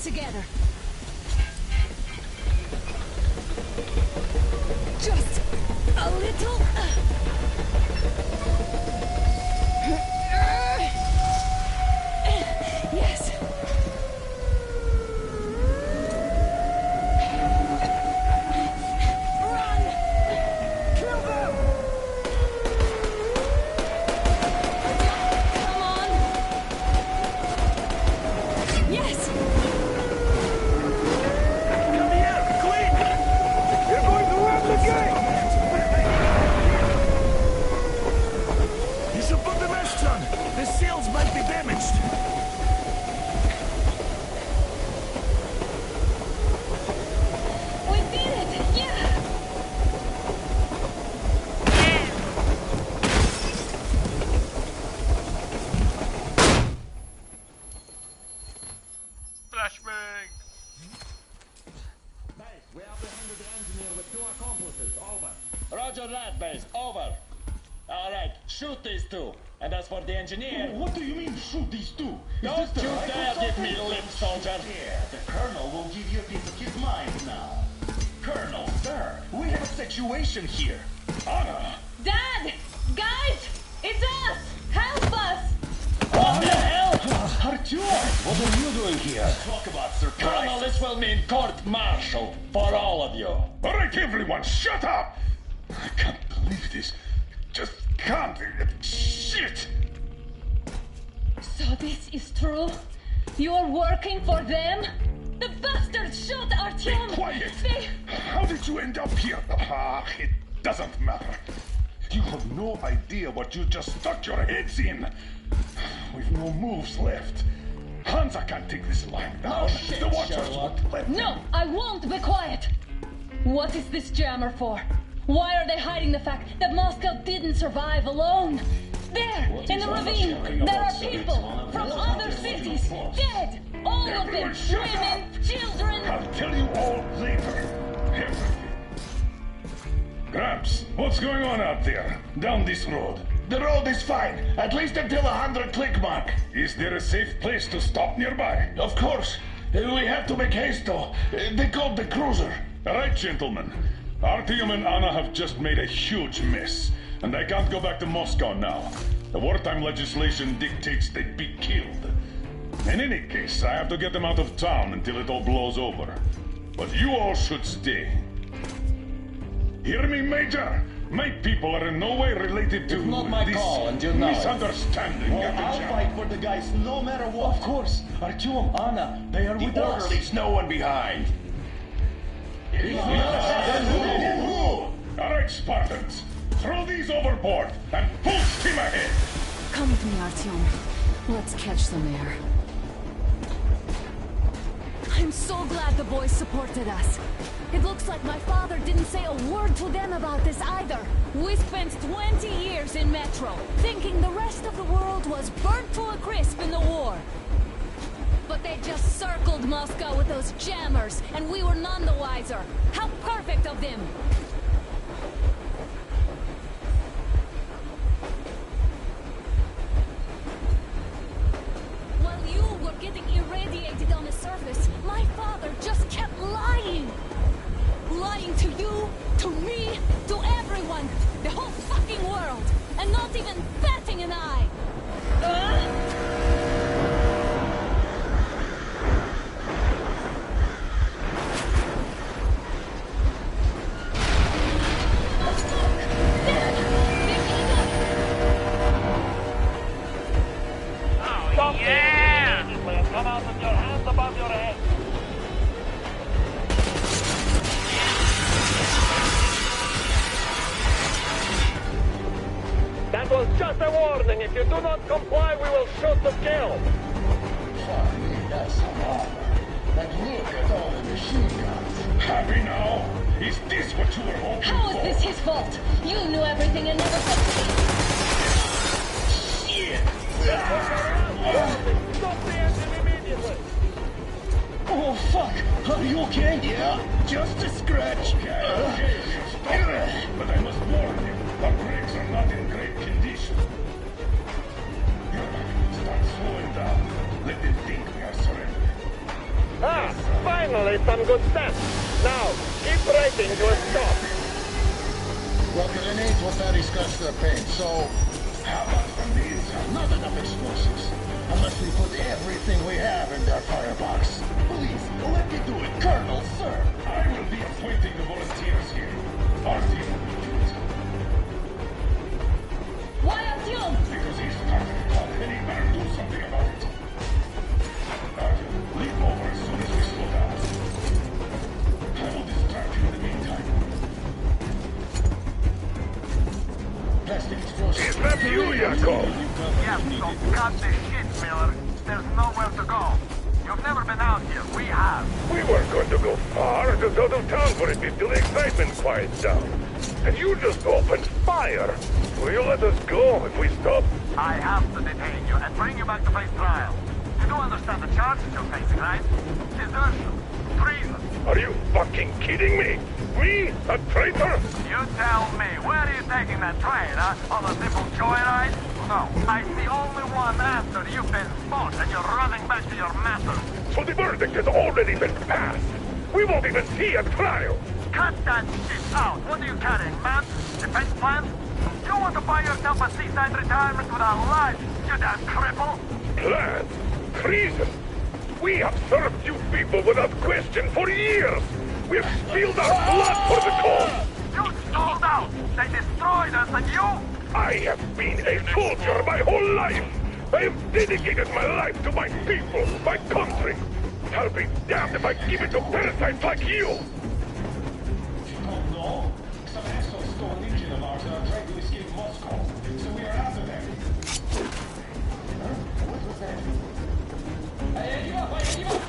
S6: Together. Just a little. Yes. Run! Kill them! Come on! Yes!
S16: Roger that, base. Over. All right, shoot these two. And as for the engineer...
S7: What do you mean, shoot these two?
S16: Don't you dare give me lip, soldier.
S17: Yeah, the Colonel will give you a piece of his mind now. Colonel, sir, we have a situation here.
S7: Anna!
S15: Dad! Guys! It's us! Help us!
S16: What the hell?
S17: Artyom, what are you doing here? Talk about surprise.
S16: Colonel, this will mean court-martial for all of you.
S7: All right, everyone, shut up! I can't believe this. Just can't. Shit!
S15: So this is true? You're working for them? The bastards shot Artyom!
S7: Be quiet!
S15: They...
S7: How did you end up here? It doesn't matter. You have no idea what you just stuck your heads in. We've no moves left. Hansa can't take this line down.
S16: shit,
S7: The Watchers
S16: Sherlock.
S7: won't let
S15: No,
S7: them.
S15: I won't be quiet! What is this jammer for? Why are they hiding the fact that Moscow didn't survive alone? There, in the ravine, there are people from other cities, dead! All of them! Women, children!
S7: I'll tell you all later. Everything. Gramps, what's going on out there? Down this road?
S17: The road is fine, at least until 100 click mark.
S7: Is there a safe place to stop nearby?
S17: Of course. We have to make haste though. They called the cruiser.
S7: All right, gentlemen. Artyom and Anna have just made a huge mess, and I can't go back to Moscow now. The wartime legislation dictates they'd be killed. In any case, I have to get them out of town until it all blows over. But you all should stay. Hear me, Major? My people are in no way related to
S16: It's not my
S7: this
S16: call, and you know it.
S7: misunderstanding.
S17: Well, I'll fight for the guys no matter what.
S16: Of course, Artyom, Anna, they are
S17: The
S16: with us.
S17: order leaves no one behind.
S7: All right, Spartans. Throw these overboard and full steam ahead.
S6: Come with me, Artyom. Let's catch some air. I'm so glad the boys supported us. It looks like my father didn't say a word to them about this either. We spent 20 years in Metro, thinking the rest of the world was burnt to a crisp in the war. But they just circled Moscow with those jammers, and we were none the wiser. How perfect of them! While you were getting irradiated on the surface, my father just kept lying. Lying to you, to me, to everyone, the whole fucking world, and not even batting an eye.
S13: If you do not comply, we will shoot to kill.
S17: Finally, that's some armor. And look at all the machine guns. Happy now? Is this what you were hoping
S15: How
S17: for?
S15: is this his fault? You knew everything and never said
S17: Shit!
S13: Stop the engine immediately!
S17: Oh, fuck! Are you okay? Yeah, just a scratch. Okay.
S7: But I must warn you, the brakes are not in great condition. Start slowing down. Let them think we are surrendering.
S13: Ah, finally some good sense. Now, keep braking to a stop.
S17: Well, grenades will barely scratch their paint, so... How about from the inside? Not enough explosives. Unless we put everything we have in their firebox. Please, let me do it, Colonel, sir.
S7: I will be appointing the volunteers here. Our team will do it.
S15: Why Artyom?
S7: Because he's starting to talk, and he better do something about it. Artyom, leap over as soon as we slow down. I will distract you in the meantime.
S17: Plastic explosion.
S7: Is that you, Yakov?
S18: Yes, so cut the shit, Miller. There's nowhere to go. You've never been out here. We have.
S7: We weren't going to go far, just out of town for a bit till the excitement quiets down. And you just opened fire. Will you let us go if we stop?
S18: I have to detain you and bring you back to face trial. You do understand the charges you're facing, right? Desertion. Treason.
S7: Are you fucking kidding me? Me? A traitor?
S18: You tell me. Where are you taking that train, huh? On a simple joyride? No. I see only one answer. You've been bought and you're running back to your master.
S7: So the verdict has already been passed. We won't even see a trial.
S18: Cut that shit out. What are you carrying, man? Defense plans? You want to buy yourself a seaside retirement without life, you damn cripple?
S7: Plans? Treason? We have served you people without question for years. We have spilled our blood for the cause.
S18: You sold out. They destroyed us and you...
S7: I have been a soldier my whole life. I have dedicated my life to my people, my country. I'll be damned if I give it to parasites like you.
S17: Oh no! Some assholes stole an engine of ours and are trying to escape Moscow. So we are after them. Huh? What was that? Hey, give up!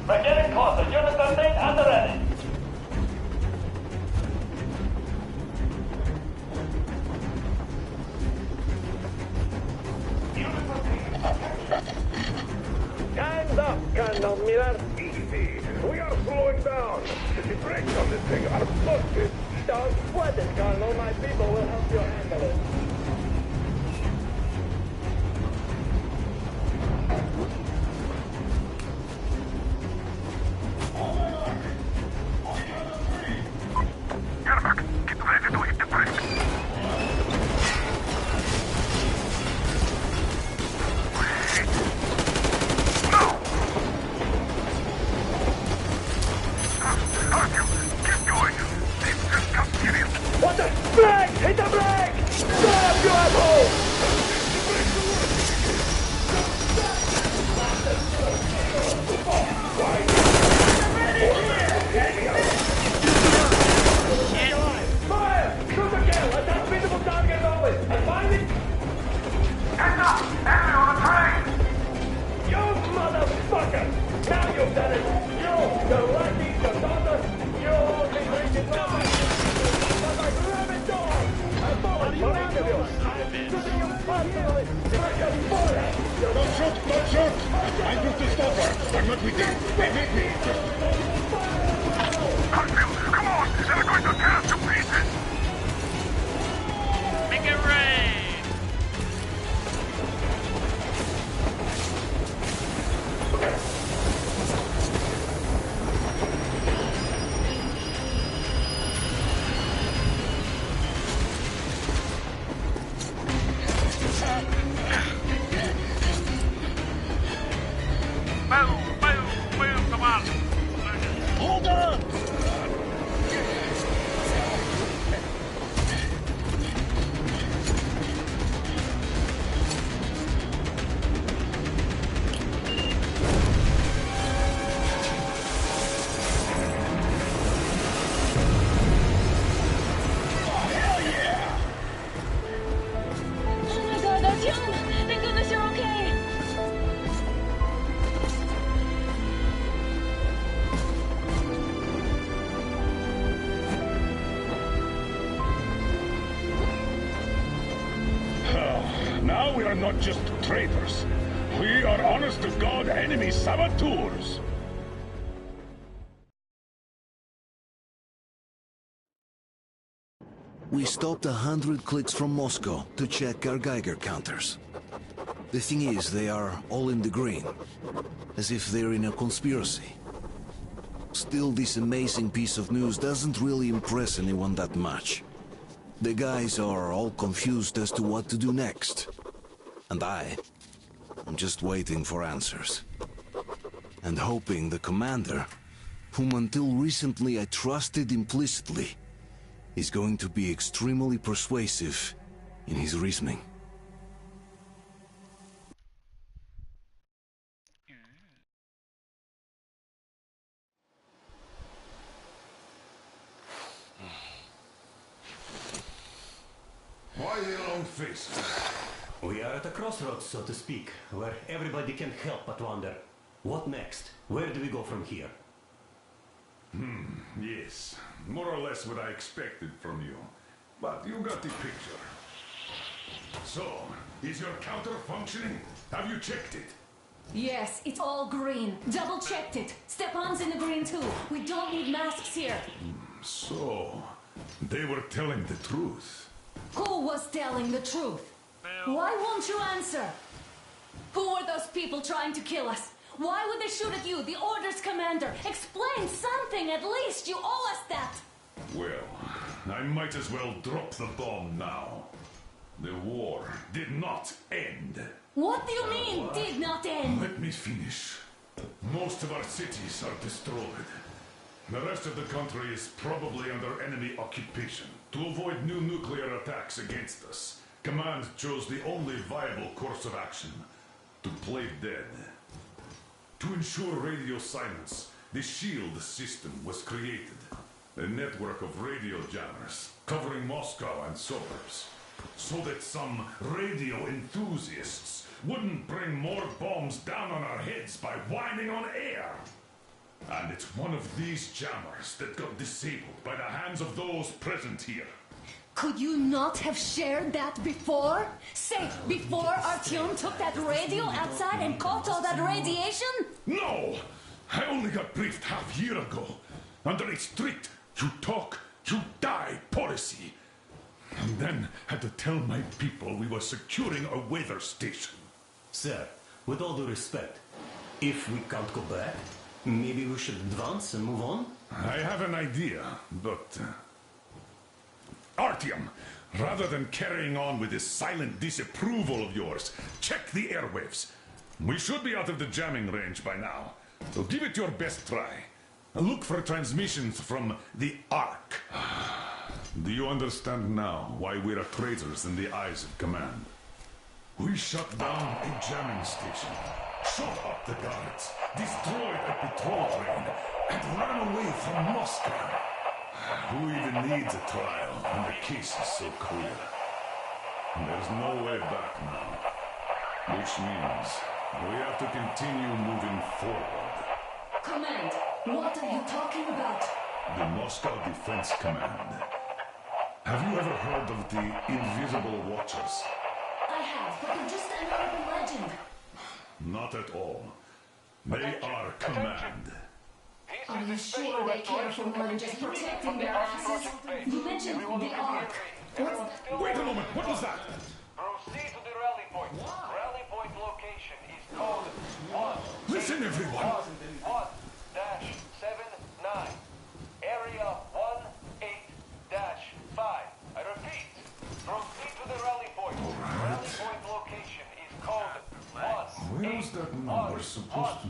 S18: We're getting closer. Units are made and ready.
S7: Time's up, Colonel Miller. Easy. We are slowing down. The brakes on this thing are busted.
S13: Don't sweat it, Colonel. My people will help you handle it.
S18: Get ready to hit the brakes. No! Artyom, keep going. They've just got serious.
S13: What the? Brake! Hit the brake! Stop, you asshole! Fire! Shoot again! Attack visible target always! And find it!
S18: Heads up! Enemy on the train!
S13: You motherfucker! Now you've done it! You, the lucky, the daughter, you only bring it up! Like rabid dog!
S7: Now we are not just traitors. We are honest-to-God enemy saboteurs.
S2: We stopped 100 clicks from Moscow to check our Geiger counters. The thing is, they are all in the green, as if they're in a conspiracy. Still, this amazing piece of news doesn't really impress anyone that much. The guys are all confused as to what to do next. And I'm just waiting for answers. And hoping the commander, whom until recently I trusted implicitly, is going to be extremely persuasive in his reasoning.
S7: Why the long face?
S19: We are at a crossroads, so to speak, where everybody can help but wonder, what next? Where do we go from here?
S7: Yes. More or less what I expected from you. But you got the picture. So, is your counter functioning? Have you checked it?
S15: Yes, it's all green. Double-checked it. Stepan's in the green too. We don't need masks here.
S7: So, they were telling the truth.
S15: Who was telling the truth? Why won't you answer? Who were those people trying to kill us? Why would they shoot at you, the Order's commander? Explain something, at least. You owe us that.
S7: Well, I might as well drop the bomb now. The war did not end.
S15: What do you mean, did not end?
S7: Let me finish. Most of our cities are destroyed. The rest of the country is probably under enemy occupation. To avoid new nuclear attacks against us, Command chose the only viable course of action: to play dead. To ensure radio silence, the SHIELD system was created. A network of radio jammers covering Moscow and suburbs, so that some radio enthusiasts wouldn't bring more bombs down on our heads by whining on air. And it's one of these jammers that got disabled by the hands of those present here.
S15: Could you not have shared that before? Say, before Artyom took that radio outside and caught all that radiation?
S7: No! I only got briefed half year ago, under a strict you talk, you die policy. And then had to tell my people we were securing a weather station.
S19: Sir, with all due respect, if we can't go back, maybe we should advance and move on?
S7: I have an idea, but... Artyom, rather than carrying on with this silent disapproval of yours, check the airwaves. We should be out of the jamming range by now, so give it your best try. Look for transmissions from the Ark. Do you understand now why we're traitors in the eyes of Command? We shut down a jamming station, shot up the guards, destroyed a patrol train, and ran away from Moscow. Who even needs a trial when the case is so clear? There's no way back now, which means we have to continue moving forward.
S15: Command, what are you talking about?
S7: The Moscow Defense Command. Have you ever heard of the Invisible Watchers?
S15: I have, but they're just an urban legend.
S7: Not at all. They are Command.
S15: Are you sure they care for more than just protecting their asses? You mentioned the Ark.
S7: Wait a moment, what was that?
S18: Proceed to the rally point. Rally point location is code 1.
S7: Listen, everyone.
S18: 1-79. Area 18-5. I repeat. Proceed to the rally point. Rally point location is code 1.
S7: Where's that number supposed to...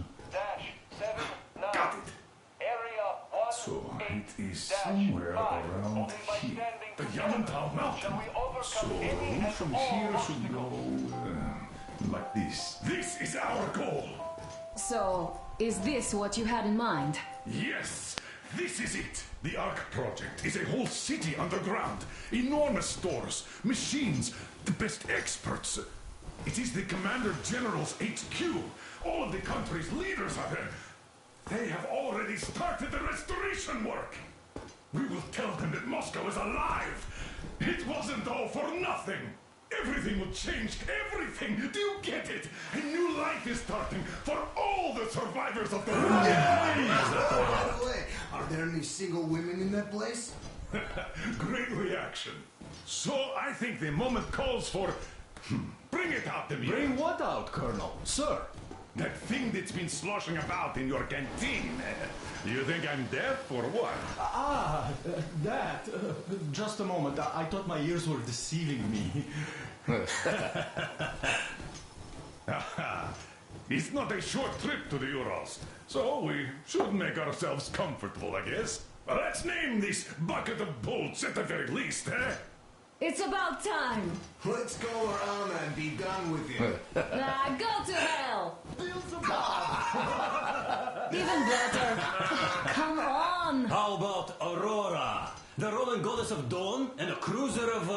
S18: 1-79.
S7: Got it. So, it is somewhere around here. The Yamantau Mountain. So, from here should go... like this. This is our goal!
S15: So, is this what you had in mind?
S7: Yes! This is it! The Ark Project is a whole city underground. Enormous stores, machines, the best experts. It is the Commander General's HQ. All of the country's leaders are there. They have already started the restoration work. We will tell them that Moscow is alive. It wasn't all for nothing. Everything will change. Everything. Do you get it? A new life is starting for all the survivors of the war.
S5: By the way, are there any single women in that place?
S7: Great reaction. So I think the moment calls for... Bring it out to me.
S11: Bring what out, Colonel? Sir?
S7: That thing that's been sloshing about in your canteen. You think I'm deaf or what?
S11: That. Just a moment. I thought my ears were deceiving me.
S7: It's not a short trip to the Urals, so we should make ourselves comfortable, I guess. Let's name this bucket of bolts at the very least, eh?
S15: It's about time.
S5: Let's go around and be done with it.
S15: Go to hell. Even better. Come on.
S19: How about Aurora? The Roman goddess of dawn and a cruiser of,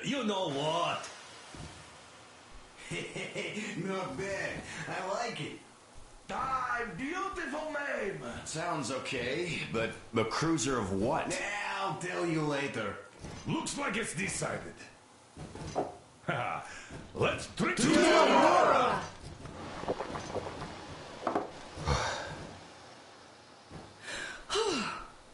S19: you know what?
S5: Not bad. I like it.
S18: Beautiful name.
S5: Sounds okay, but the cruiser of what? I'll tell you later.
S7: Looks like it's decided. Let's trip to
S5: Aurora!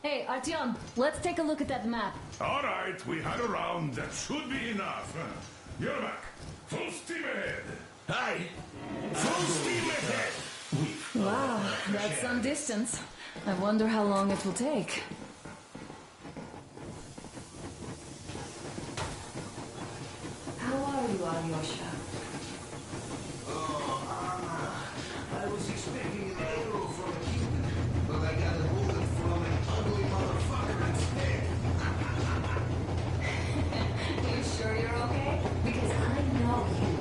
S15: Hey, Artyom, let's take a look at that map.
S7: All right, we had a round. That should be enough. You're back. Full steam ahead.
S5: Hi.
S7: Full steam ahead.
S15: Wow, that's some distance. I wonder how long it will take. How are you, Alyosha?
S5: I was expecting an arrow from a Cuban, but I got a bullet from an ugly motherfucker instead.
S15: You sure you're okay? Because I know you.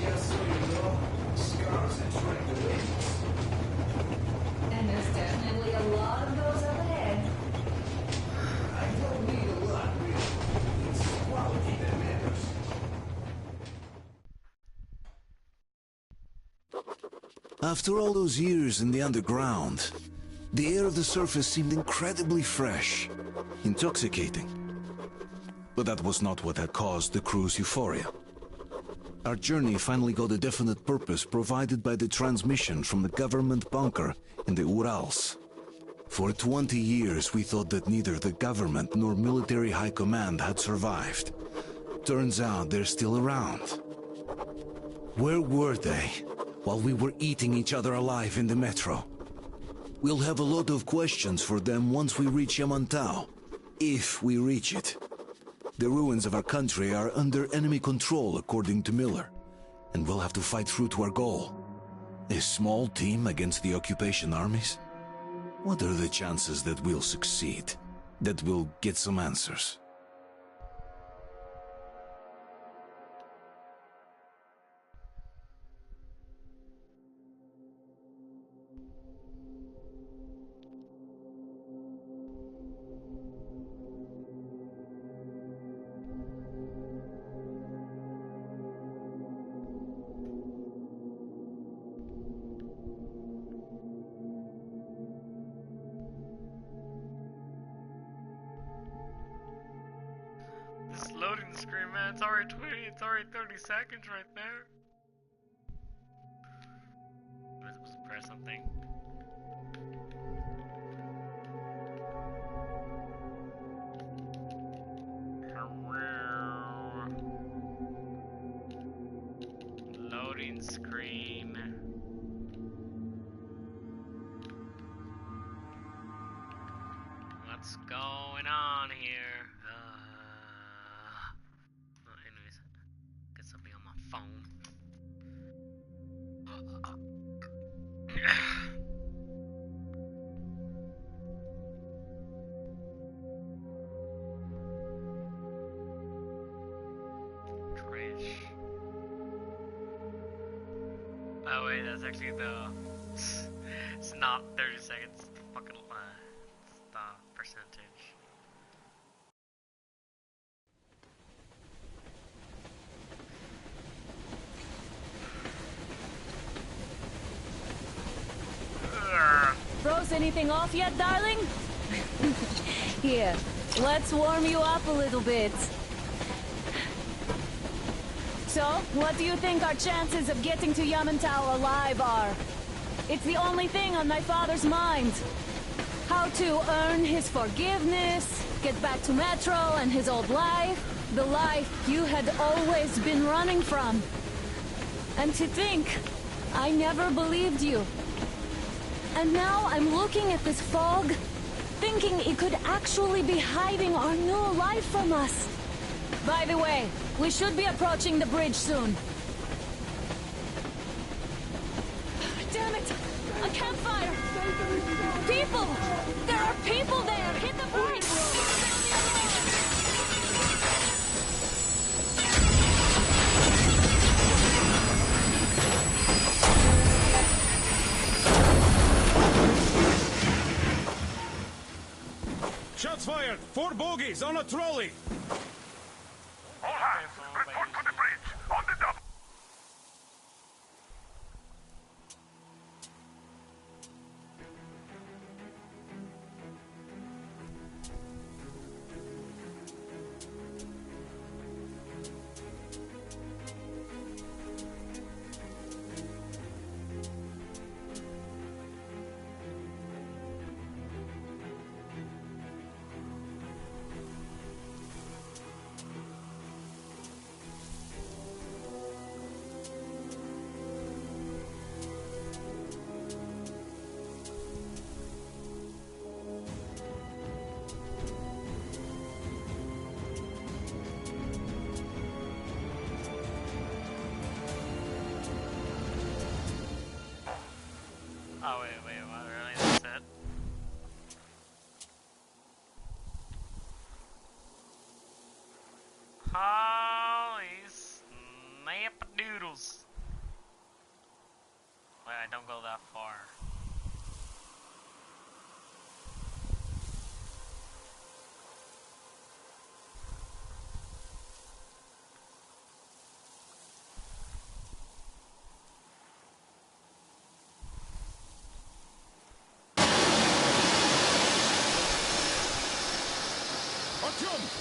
S5: Just so you know, scars attract the winds.
S15: And there's definitely a lot of those up ahead.
S5: I don't need a lot, really. It's quality that matters.
S2: After all those years in the underground, the air of the surface seemed incredibly fresh, intoxicating. But that was not what had caused the crew's euphoria. Our journey finally got a definite purpose provided by the transmission from the government bunker in the Urals. For 20 years we thought that neither the government nor military high command had survived. Turns out they're still around. Where were they while we were eating each other alive in the metro? We'll have a lot of questions for them once we reach Yamantau, if we reach it. The ruins of our country are under enemy control, according to Miller, and we'll have to fight through to our goal. A small team against the occupation armies? What are the chances that we'll succeed? That we'll get some answers?
S1: This loading screen, man, it's already 30 seconds right there. Am I supposed to press something? Loading screen. What's going on here? Anyways, guess I'll be on my phone. Trash. Oh wait, that's actually the. It's not 30 seconds. It's the fucking it's the percentage.
S15: Froze anything off yet, darling? Here, let's warm you up a little bit. So, what do you think our chances of getting to Yamantau alive are? It's the only thing on my father's mind. How to earn his forgiveness, get back to Metro and his old life. The life you had always been running from. And to think, I never believed you. And now I'm looking at this fog, thinking it could actually be hiding our new life from us. By the way, we should be approaching the bridge soon. Damn it! A campfire! People! There are people there! Hit the brakes!
S3: Shots fired! 4 bogies on a trolley!
S18: All hands, report to the bridge, on the double.
S1: Oh, wait, what, really? That's it? Holy snap-a-doodles. Wait, I don't go that far.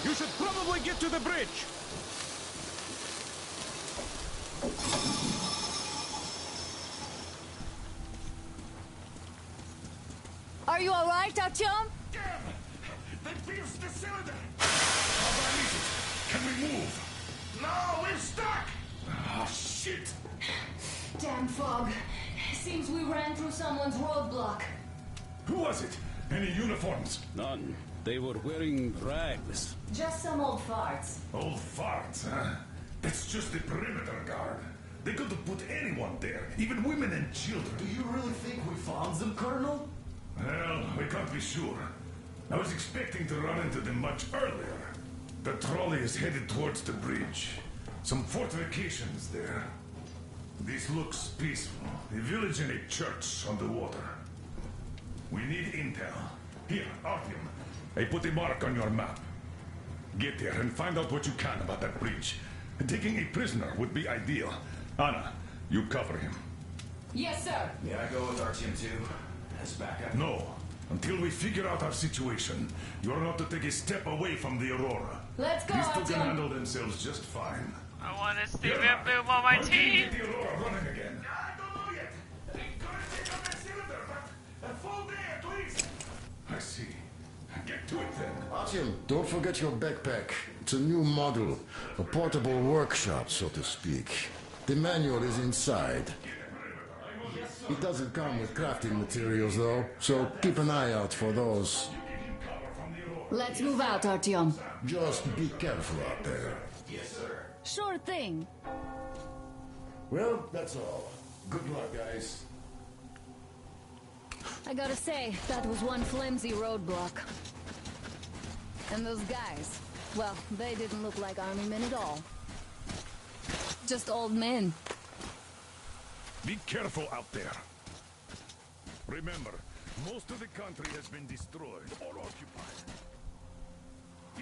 S3: You should probably get to the bridge!
S15: Are you alright, Artyom?
S7: Damn! They pierced the cylinder! How bad is it? Can we move? No, we're stuck! Ah, shit!
S15: Damn fog. Seems we ran through someone's roadblock.
S7: Who was it? Any uniforms?
S8: None. They were wearing rags.
S15: Just some old farts.
S7: Old farts, huh? That's just the perimeter guard. They could have put anyone there, even women and children.
S11: Do you really think we found them, Colonel?
S7: Well, we can't be sure. I was expecting to run into them much earlier. The trolley is headed towards the bridge. Some fortifications there. This looks peaceful. A village and a church on the water. We need intel. Here, Artyom. I put a mark on your map. Get there and find out what you can about that bridge. Taking a prisoner would be ideal. Anna, you cover him.
S15: Yes, sir.
S11: May I go with Artyom too? As backup?
S7: No. Until we figure out our situation, you're not to take a step away from the Aurora.
S15: Let's go,
S7: These two
S15: Artyom.
S7: can handle themselves just fine.
S1: I want to Steven Bloom on my team!
S7: Get the Aurora running again. I don't know yet. They're gonna take out that cylinder, but a full day at least. I see. Get to it then.
S17: Artyom, don't forget your backpack. It's a new model. A portable workshop, so to speak. The manual is inside. It doesn't come with crafting materials, though, so keep an eye out for those.
S15: Let's move out, Artyom.
S17: Just be careful out there.
S11: Yes, sir.
S15: Sure thing.
S17: Well, that's all. Good luck, guys.
S15: I gotta say, that was one flimsy roadblock. And those guys, well, they didn't look like army men at all. Just old men.
S7: Be careful out there. Remember, most of the country has been destroyed or occupied.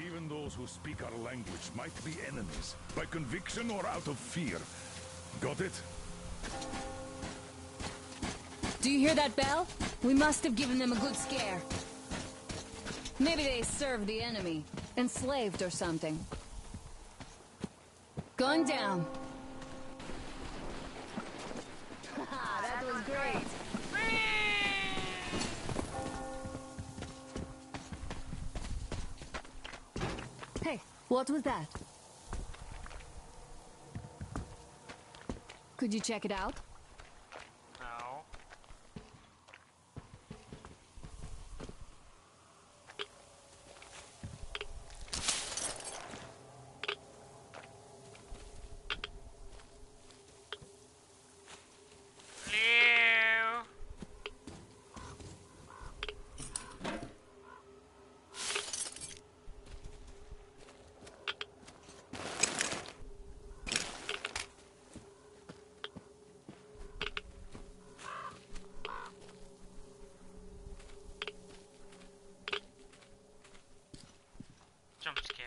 S7: Even those who speak our language might be enemies, by conviction or out of fear. Got it?
S15: Do you hear that bell? We must have given them a good scare. Maybe they served the enemy. Enslaved or something. Going down. was great. Hey, what was that? Could you check it out?
S1: No. Hello? Jump scare.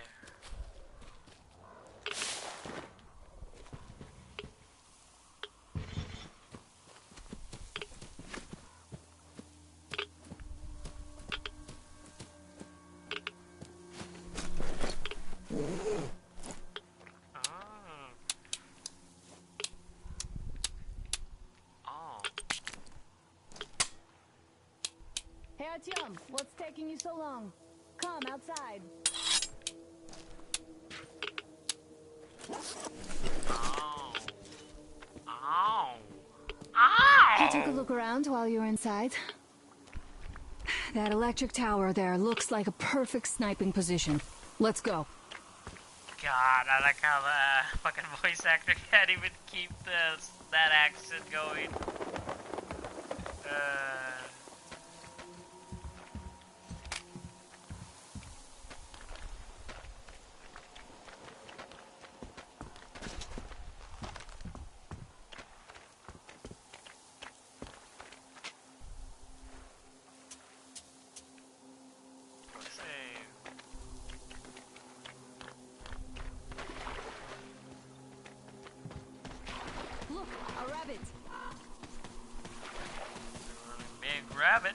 S1: Oh.
S15: Hey Artyom, what's taking you so long? Come outside.
S1: Oh. Ow. Ow!
S6: I took a look around while you were inside. That electric tower there looks like a perfect sniping position. Let's go.
S1: God, I like how the fucking voice actor can't even keep that accent going.
S15: Look, a rabbit.
S1: Big rabbit.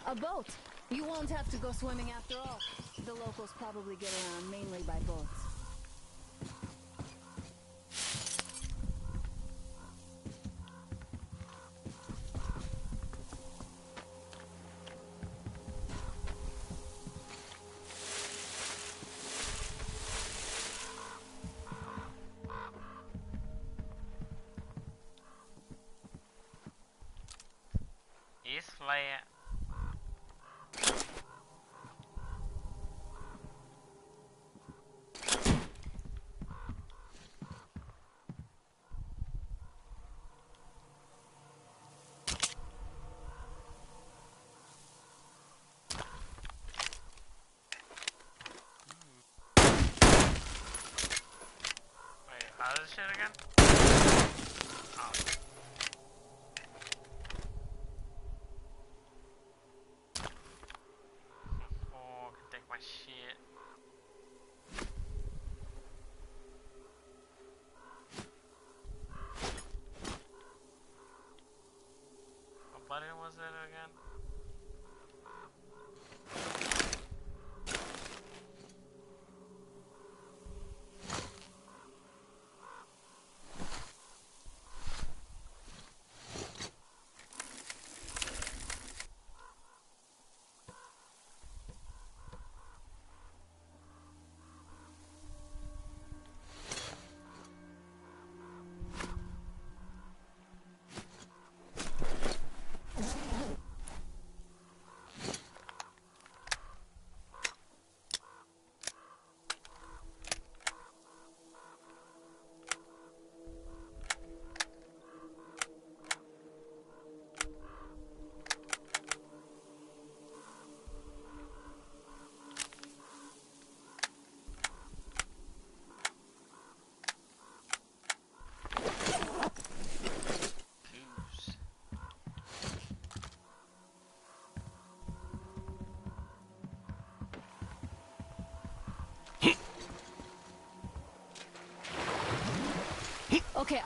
S6: A boat. You won't have to go swimming after all. The locals probably get around mainly by boats.
S1: It's flat. Wait, how does this shit again? Oh. Oh, I can take my shit. What button was it again?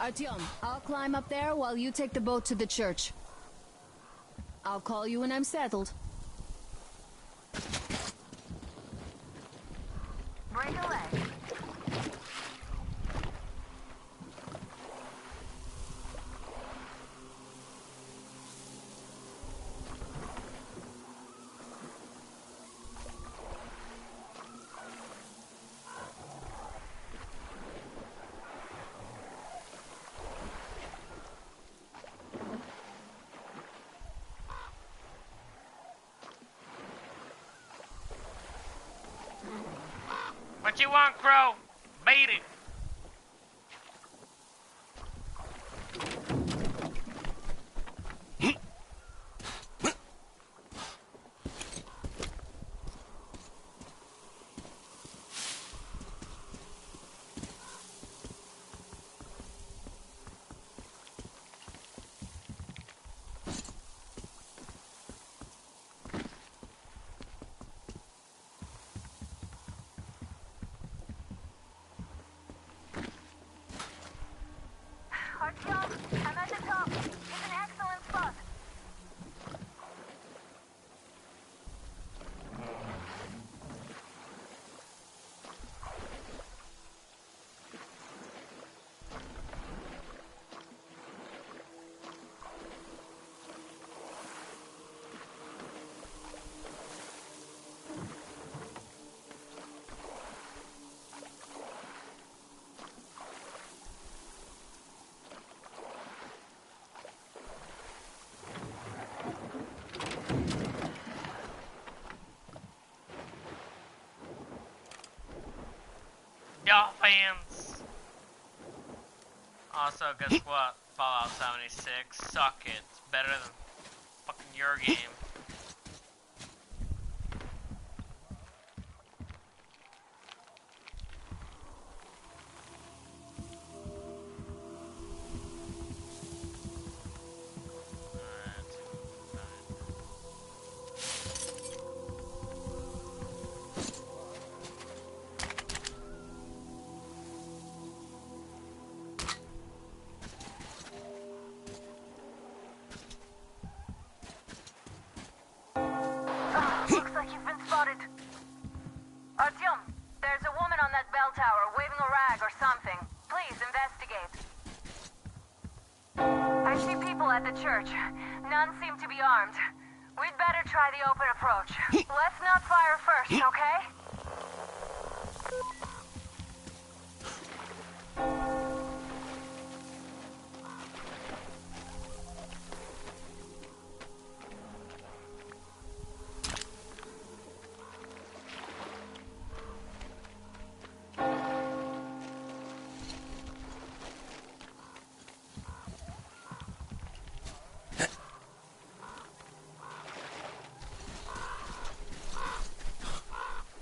S6: Artyom, I'll climb up there while you take the boat to the church. I'll call you when I'm settled.
S14: Break a leg.
S1: What you want, Crow? Beat it.
S14: Artyom, I'm at the top. It's an excellent spot.
S1: Fans. Also, guess what? Fallout 76. Suck it. It's better than fucking your game.
S14: Looks like you've been spotted. Artyom, there's a woman on that bell tower waving a rag or something. Please investigate. I see people at the church. None seem to be armed. We'd better try the open approach. Let's not fire first, okay?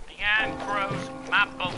S1: Behind Crow's my boat.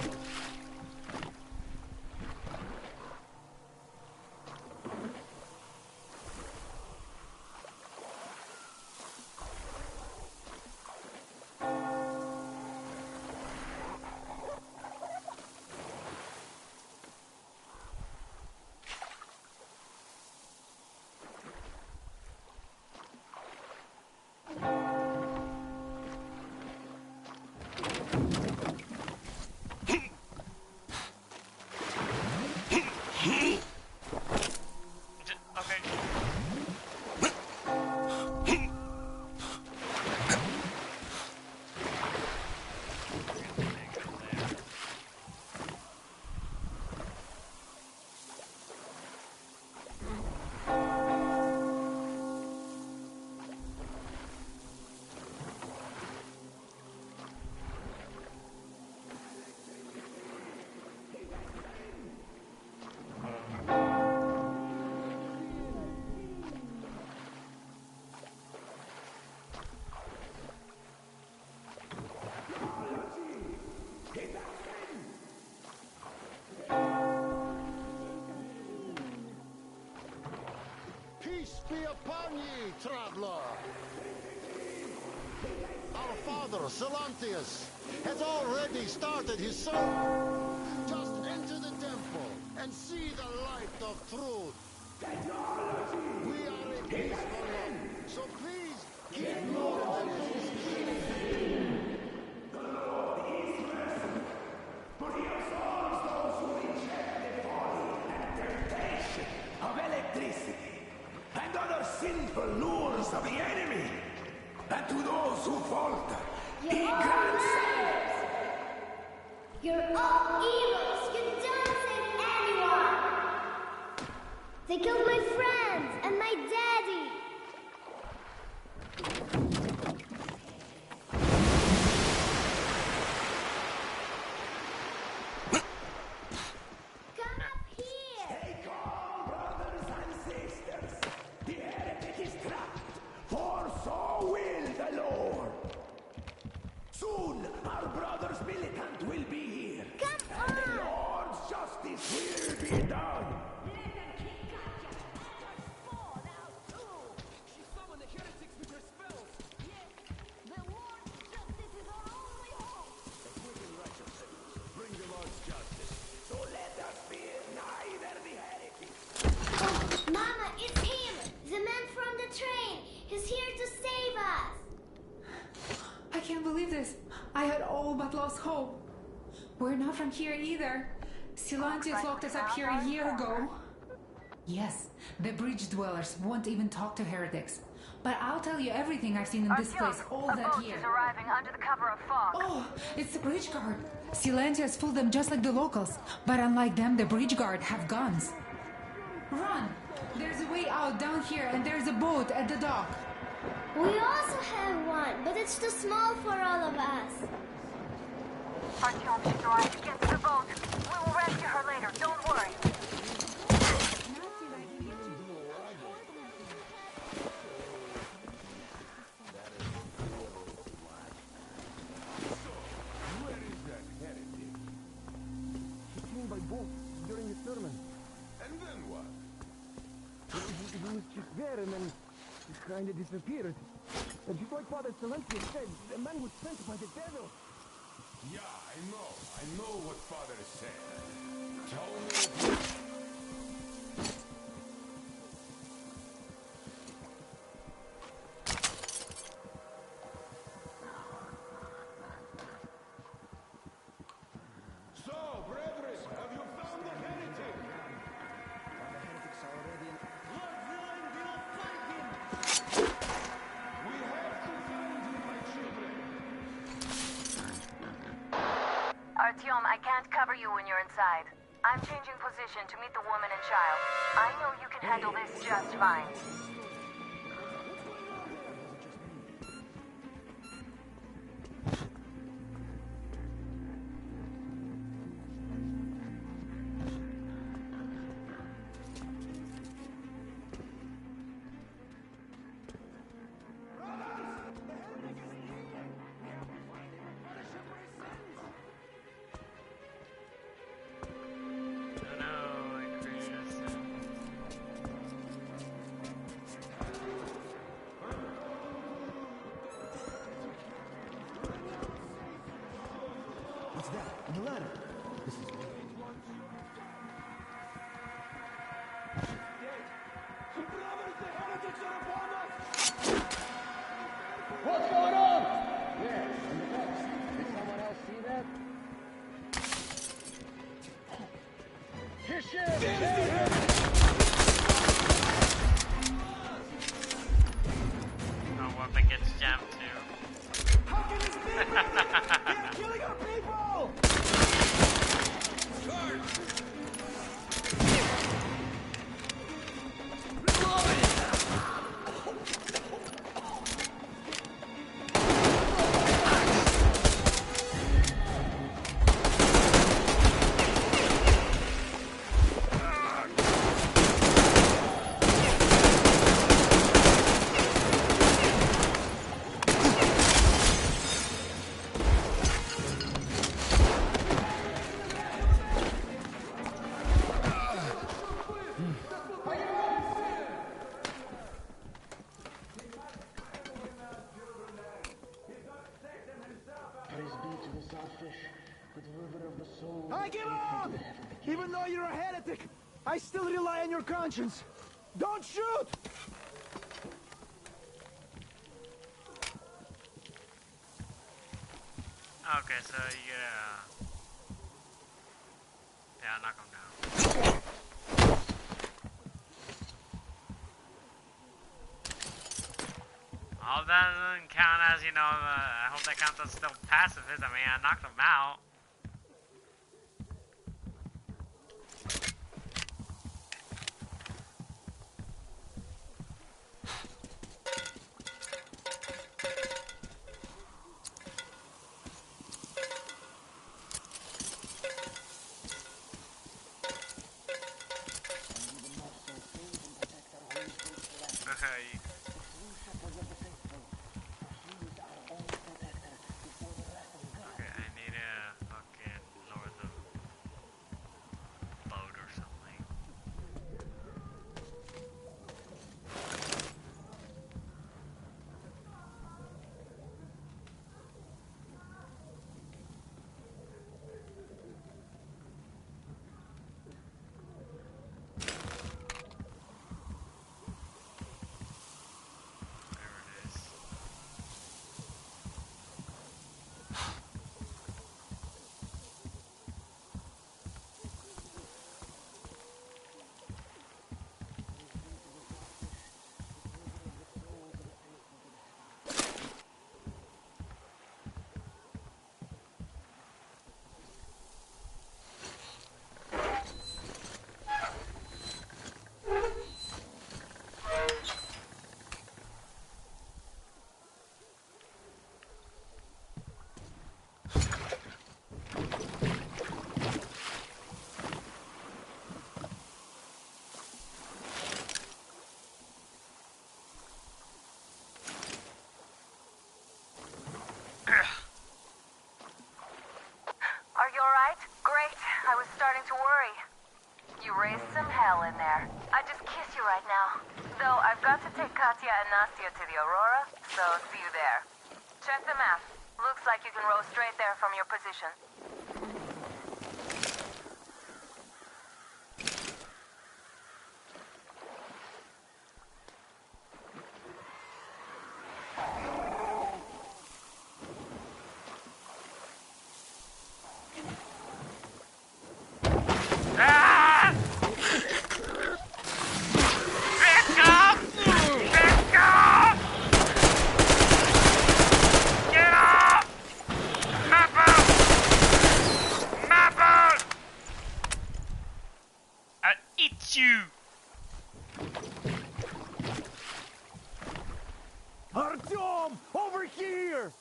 S20: Peace be upon ye, traveler. Our father, Silantius, has already started his sermon. Just enter the temple and see the light of truth. We are a peaceful lot, so please keep your voices
S12: But he absorbs those who reject the folly and temptation of electricity and other sinful lures of the enemy. And to those who falter, he grants silence.
S10: You're all evils. You don't save anyone. They killed my friends and my daddy. Come up here.
S12: Take all, brothers and sisters. The heretic is trapped, for so will the Lord. Soon, our brother's militant will be here. And the Lord's justice will be done. Bring the Lord's justice. So let us fear neither the heretic.
S10: Oh, Mama, it's him. The man from the train. He's here to save us.
S21: I can't believe this. I had all but lost hope. We're not from here either. Silantius locked us up here a year ago. Yes, the bridge dwellers won't even talk to heretics. But I'll tell you everything I've seen in this place all that year.
S14: Is arriving under the cover of fog.
S21: Oh, it's the bridge guard. Silantius fooled them just like the locals. But unlike them, the bridge guard have guns. Run! There's a way out down here and there's a boat at the dock.
S10: We also have one, but it's too small for all of us.
S14: Artyom, she's right. Get to the boat. We will rescue her later. Don't worry.
S3: Where is that heretic? He came by boat during the sermon.
S7: And then what?
S3: He was just there and then he kind of disappeared. And just like Father Silencio said, the man was sent by the devil.
S7: Yeah, I know what Father said. Tell me.
S20: So, brethren, have you found the heretic?
S12: The heretic's already in.
S20: We have to find him, my children.
S14: Artyom, I can't cover you when you're inside. I'm changing position to meet the woman and child. I know you can handle this just fine.
S5: What's that? On the ladder. This is
S12: What's going on? Where? In the text. Did someone else see that? His ship!
S1: Oh, what if it gets jammed too?
S12: How can this be? They're killing our people!
S20: I give up!
S9: Even though you're a heretic, I still rely on your conscience. Don't shoot!
S1: Okay, so you yeah, knock him down. All that doesn't count as, you know, I hope that counts as still pacifist. I mean, I knocked him out. Okay, I need a fucking north of boat or something.
S14: Are you alright? Great. I was starting to worry. You raised some hell in there. I just kiss you right now. Though I've got to take Katya and Nastya to the Aurora, so see you there. Check the map. Looks like you can row straight there from your position.
S9: Artyom, over here!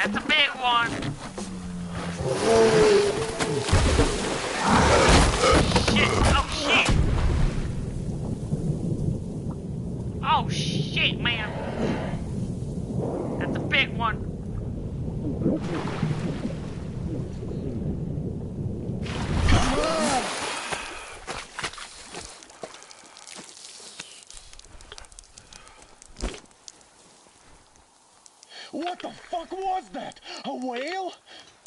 S1: That's a big one. Shit. Oh shit. Oh shit, man. That's a big one.
S5: What the fuck was that? A whale?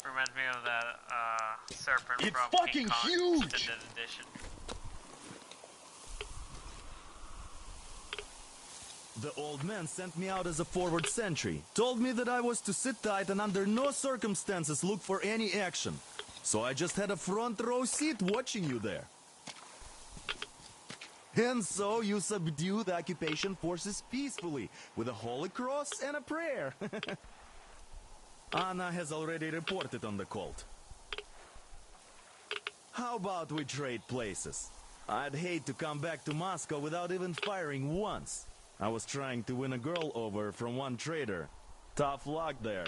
S1: Reminds me of that serpent
S5: It's
S1: from
S5: fucking
S1: King Kong
S5: huge!
S1: Extended Edition.
S5: The old man sent me out as a forward sentry. Told me that I was to sit tight and under no circumstances look for any action. So I just had a front row seat watching you there. And so you subdue the occupation forces peacefully, with a holy cross and a prayer. Anna has already reported on the cult. How about we trade places? I'd hate to come back to Moscow without even firing once. I was trying to win a girl over from one trader. Tough luck there.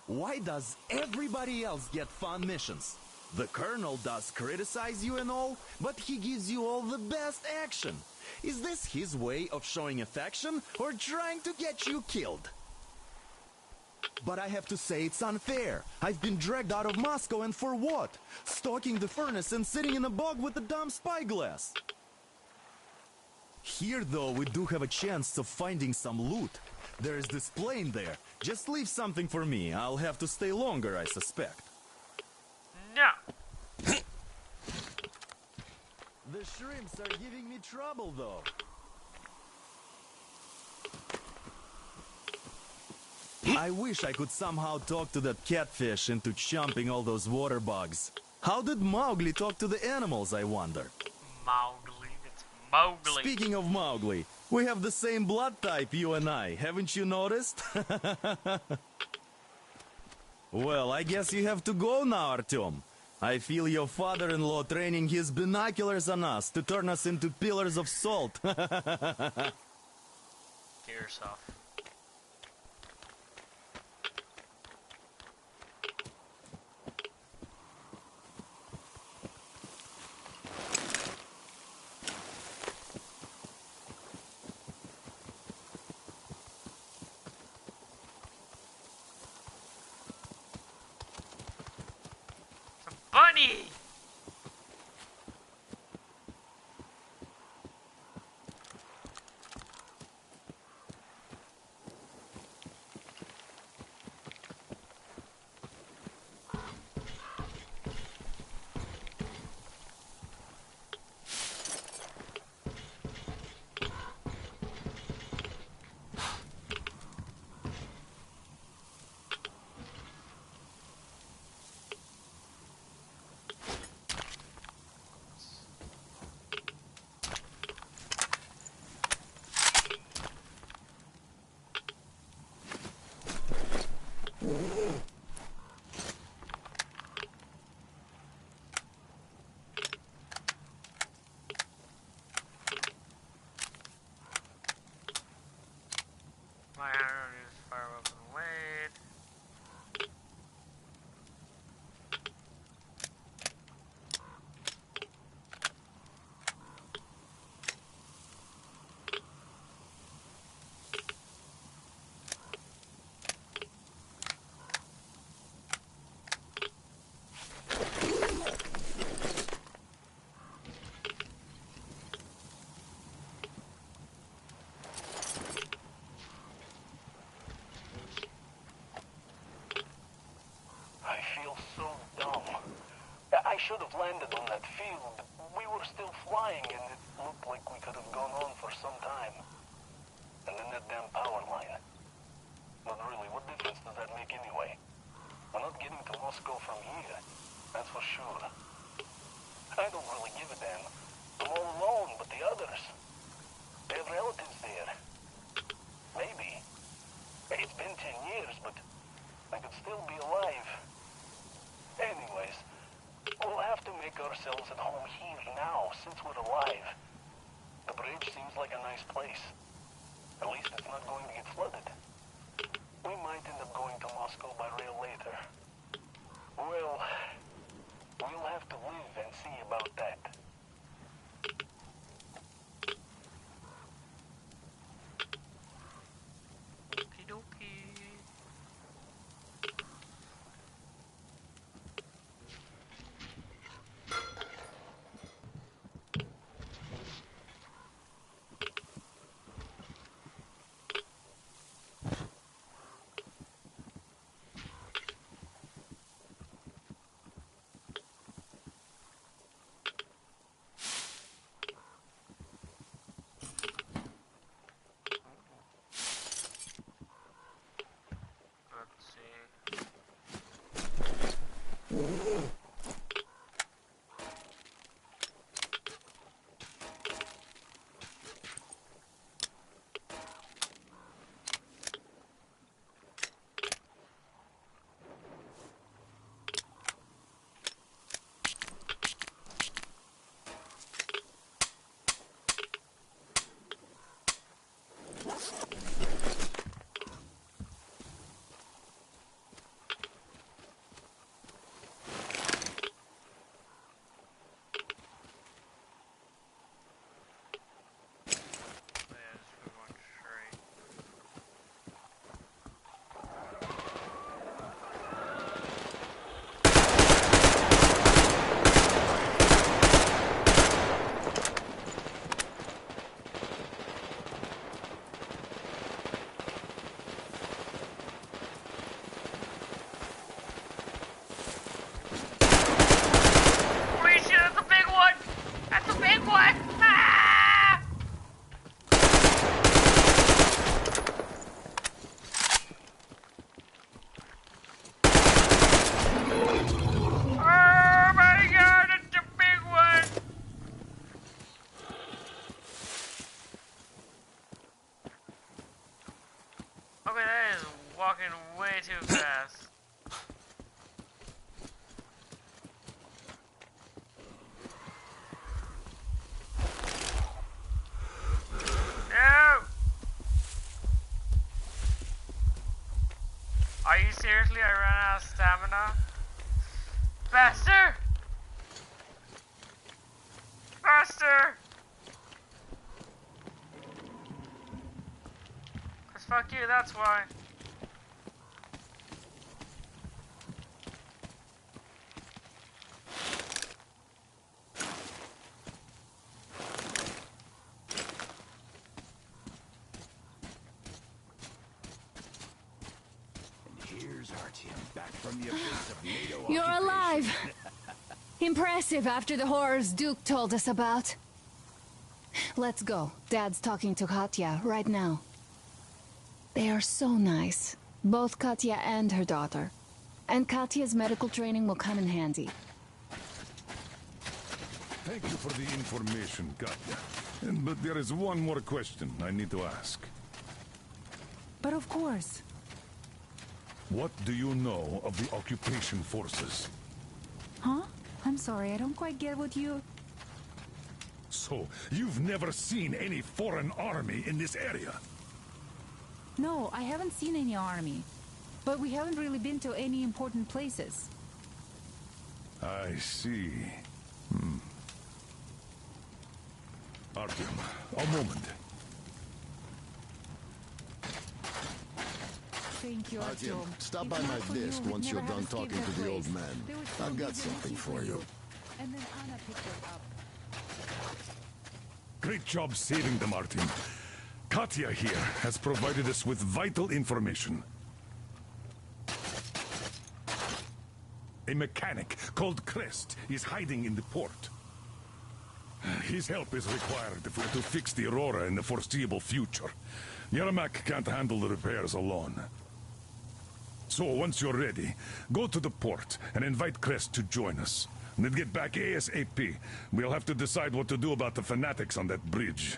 S5: Why does everybody else get fun missions? The Colonel does criticize you and all, but he gives you all the best action. Is this his way of showing affection, or trying to get you killed? But I have to say it's unfair. I've been dragged out of Moscow, and for what? Stalking the furnace and sitting in a bog with a dumb spyglass. Here, though, we do have a chance of finding some loot. There is this plane there. Just leave something for me. I'll have to stay longer, I suspect.
S1: No.
S5: The shrimps are giving me trouble, though. I wish I could somehow talk to that catfish into chomping all those water bugs. How did Mowgli talk to the animals, I wonder?
S1: Mowgli. It's Mowgli.
S5: Speaking of Mowgli, we have the same blood type, you and I. Haven't you noticed? Well, I guess you have to go now, Artyom. I feel your father-in-law training his binoculars on us to turn us into pillars of salt.
S1: Gears off. Bunny! My iron is fire weapon weight.
S4: I should have landed on that field. We were still flying and it looked like we could have gone on for some time. And then that damn power line. But really, what difference does that make anyway? We're not getting to Moscow from here. That's for sure. I don't really give a damn. I'm all alone, but the others, they have relatives there. Maybe. It's been 10 years, but I could still be alive. Anyways, we'll have to make ourselves at home here now, since we're alive. The bridge seems like a nice place. At least it's not going to get flooded. We might end up going to Moscow by rail later. Well, we'll have to live and see about that.
S1: Okie dokie. you seriously? I ran out of stamina? Faster! Faster! Cause fuck you, that's why.
S12: Back from the abyss of NATO
S6: You're
S12: occupation.
S6: alive! Impressive after the horrors Duke told us about. Let's go. Dad's talking to Katya right now. They are so nice. Both Katya and her daughter. And Katya's medical training will come in handy.
S7: Thank you for the information, Katya. But there is one more question I need to ask.
S21: But of course.
S7: What do you know of the occupation forces?
S21: Huh? I'm sorry, I don't quite get what you...
S7: So, you've never seen any foreign army in this area?
S21: No, I haven't seen any army. But we haven't really been to any important places.
S7: I see. Artyom, a moment.
S21: Thank you,
S20: Artyom,
S21: Artyom.
S20: stop
S21: If
S20: by
S21: not
S20: my
S21: for you,
S20: desk
S21: we'd
S20: once you're
S21: never
S20: done
S21: have
S20: talking
S21: escaped
S20: to
S21: that
S20: the old
S21: place.
S20: man.
S21: They would still
S20: I've
S21: be
S20: got
S21: there
S20: something
S21: waiting
S20: for you.
S21: And then Anna picked us up.
S7: Great job saving them, Artyom. Katya here has provided us with vital information. A mechanic called Crest is hiding in the port. His help is required if we're to fix the Aurora in the foreseeable future. Yermak can't handle the repairs alone. So, once you're ready, go to the port and invite Crest to join us. And then get back ASAP. We'll have to decide what to do about the fanatics on that bridge.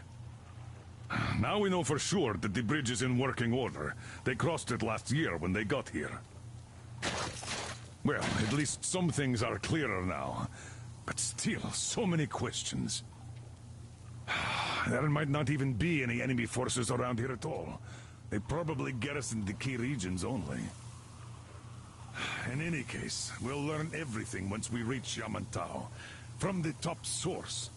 S7: Now we know for sure that the bridge is in working order. They crossed it last year when they got here. Well, at least some things are clearer now. But still, so many questions. There might not even be any enemy forces around here at all. They probably garrison the key regions only. In any case, we'll learn everything once we reach Yamantau. From the top source.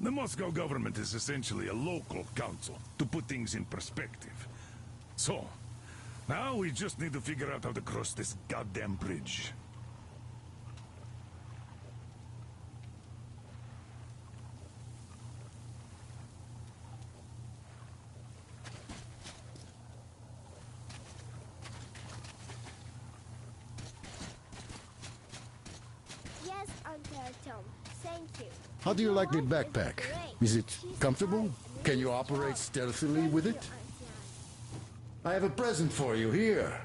S7: The Moscow government is essentially a local council, to put things in perspective. So, now we just need to figure out how to cross this goddamn bridge.
S16: Yes, Uncle Tom. Thank you.
S20: How do you like the backpack? Is it comfortable? Can you operate stealthily with it? I have a present for you here.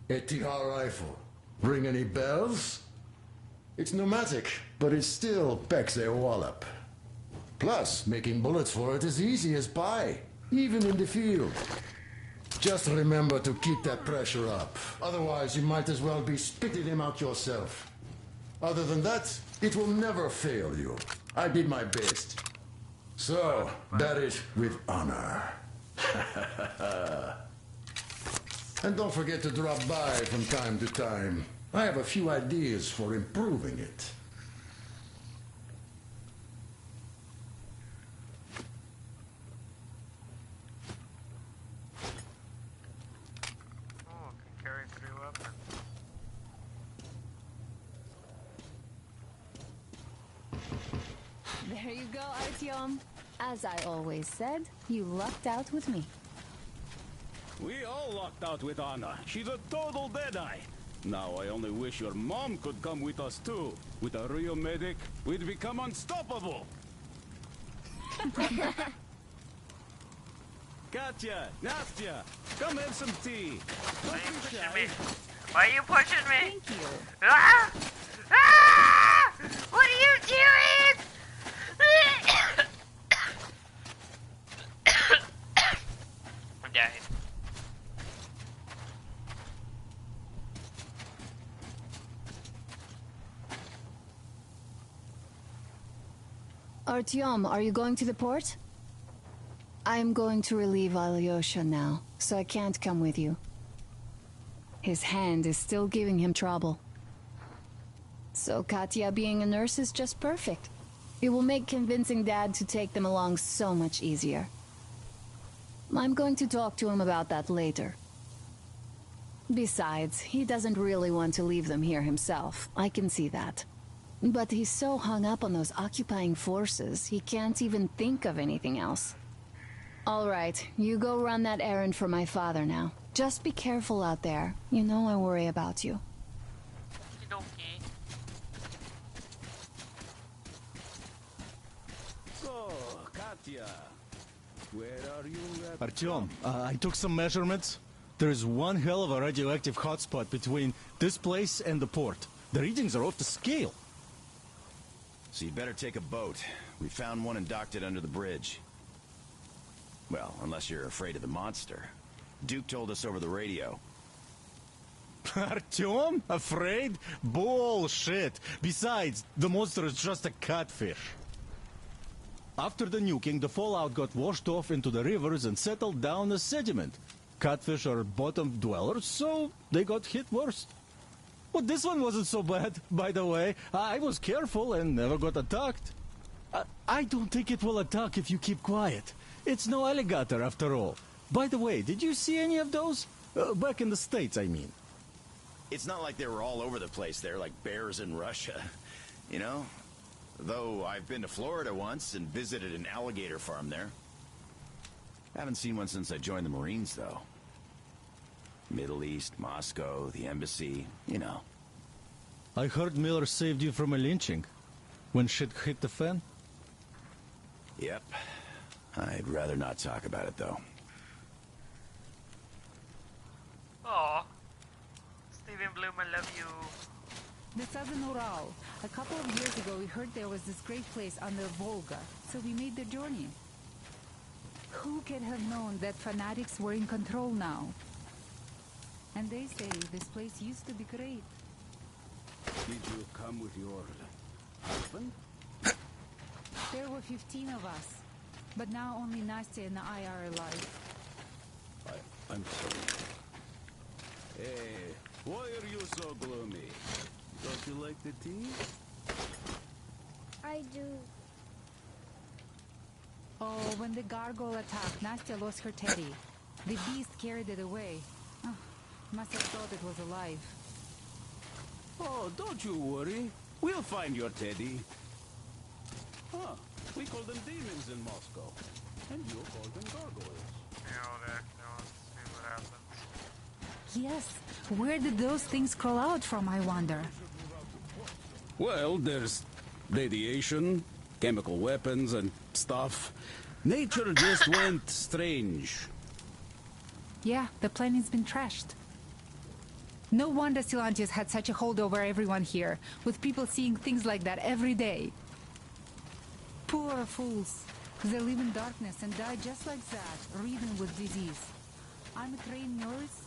S20: A TR rifle. Ring any bells? It's pneumatic, but it still packs a wallop. Plus, making bullets for it is easy as pie, even in the field. Just remember to keep that pressure up. Otherwise, you might as well be spitting them out yourself. Other than that, it will never fail you. I did my best. So, bear it with honor. And don't forget to drop by from time to time. I have a few ideas for improving it.
S1: Oh, can carry 3 weapons.
S6: There you go, Artyom. As I always said, you lucked out with me.
S22: We all lucked out with Anna. She's a total deadeye. Now I only wish your mom could come with us too. With a real medic, we'd become unstoppable. Katya, Nastya, come have some tea.
S1: Why are you pushing me? Why are you pushing me?
S21: Thank you.
S1: Ah! Ah! What are you doing? I'm dying.
S6: Artyom, are you going to the port? I'm going to relieve Alyosha now, so I can't come with you. His hand is still giving him trouble. So Katya being a nurse is just perfect. It will make convincing Dad to take them along so much easier. I'm going to talk to him about that later. Besides, he doesn't really want to leave them here himself. I can see that. But he's so hung up on those occupying forces, he can't even think of anything else. All right, you go run that errand for my father now. Just be careful out there. You know I worry about you.
S22: So, Katya, where are you at?
S5: Artyom, I took some measurements. There's one hell of a radioactive hotspot between this place and the port. The readings are off the scale.
S13: So you better take a boat. We found one and docked it under the bridge. Well, unless you're afraid of the monster. Duke told us over the radio.
S5: Artyom? Afraid? Bullshit. Besides, the monster is just a catfish. After the nuking, the fallout got washed off into the rivers and settled down as sediment. Catfish are bottom dwellers, so they got hit worst. But this one wasn't so bad, by the way. I was careful and never got attacked. I don't think it will attack if you keep quiet. It's no alligator after all. By the way, did you see any of those? Back in the States, I mean.
S13: It's not like they were all over the place there, like bears in Russia. You know? Though I've been to Florida once and visited an alligator farm there. Haven't seen one since I joined the Marines, though. Middle East, Moscow, the embassy, you know.
S5: I heard Miller saved you from a lynching. When shit hit the fan?
S13: Yep. I'd rather not talk about it, though.
S1: Aw. Steven Bloom, I love you.
S21: The southern Ural. A couple of years ago, we heard there was this great place on the Volga, so we made the journey. Who could have known that fanatics were in control now? And they say this place used to be great.
S22: Did you come with your husband?
S21: There were 15 of us, but now only Nastya and I are alive.
S22: I'm sorry. Hey, why are you so gloomy? Don't you like the tea?
S16: I do.
S21: Oh, when the gargoyle attacked, Nastya lost her teddy. The beast carried it away. Oh, must have thought it was alive.
S22: Oh, don't you worry. We'll find your teddy. Huh. We call them demons in Moscow. And you call them gargoyles.
S1: See what happens.
S21: Yes. Where did those things crawl out from, I wonder?
S22: Well, there's radiation, chemical weapons, and stuff. Nature just went strange.
S21: Yeah, the planet's been trashed. No wonder Silantius had such a hold over everyone here, with people seeing things like that every day. Poor fools. They live in darkness and die just like that, ridden with disease. I'm a trained nurse.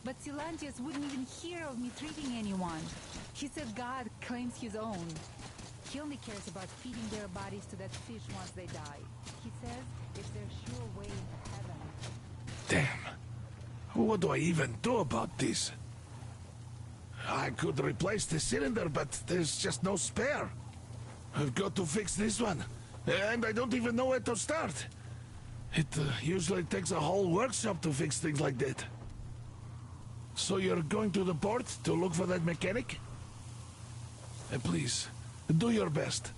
S21: But Silantius wouldn't even hear of me treating anyone. He said God claims his own. He only cares about feeding their bodies to that fish once they die. He says it's their sure way into heaven.
S7: Damn. What do I even do about this? I could replace the cylinder, but there's just no spare. I've got to fix this one. And I don't even know where to start. It usually takes a whole workshop to fix things like that. So you're going to the port to look for that mechanic? Please, do your best.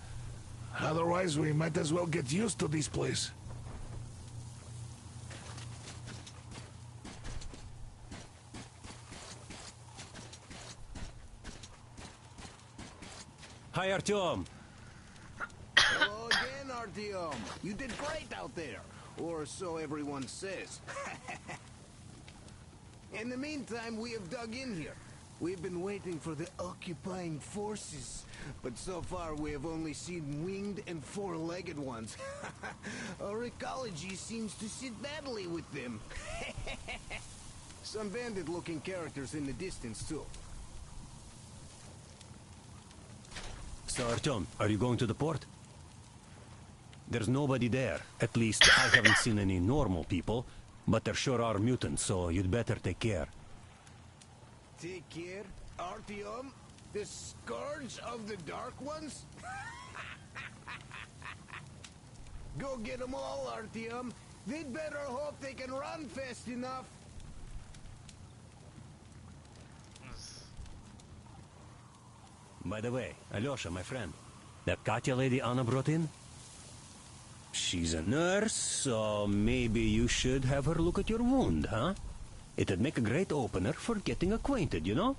S7: Otherwise, we might as well get used to this place.
S8: Hi, Artyom.
S19: Hello again, Artyom. You did great out there. Or so everyone says. In the meantime, we have dug in here. We've been waiting for the occupying forces. But so far, we have only seen winged and four-legged ones. Our ecology seems to sit badly with them. Some bandit-looking characters in the distance, too.
S8: So, Artyom, are you going to the port? There's nobody there. At least I haven't seen any normal people. But there sure are mutants, so you'd better take care.
S19: take care, Artyom? The scourge of the Dark Ones? Go get them all, Artyom. They'd better hope they can run fast enough.
S2: By the way, Alyosha, my friend, that Katya lady Anna brought in? She's a nurse, so maybe you should have her look at your wound, huh? It'd make a great opener for getting acquainted, you know?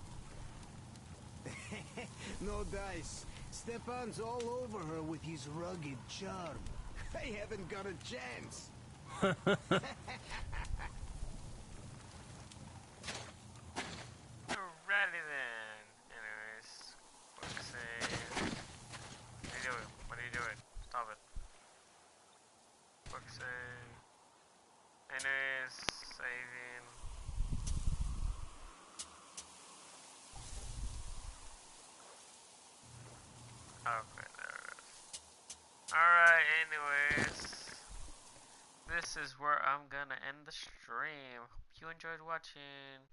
S19: No dice. Stepan's all over her with his rugged charm. I haven't got a chance.
S1: Alrighty then. Anyways, quick save. What are you doing? What are you doing? Stop it. Quick save. Anyways, saving. Okay, there it is. Alright, anyways. This is where I'm gonna end the stream. Hope you enjoyed watching.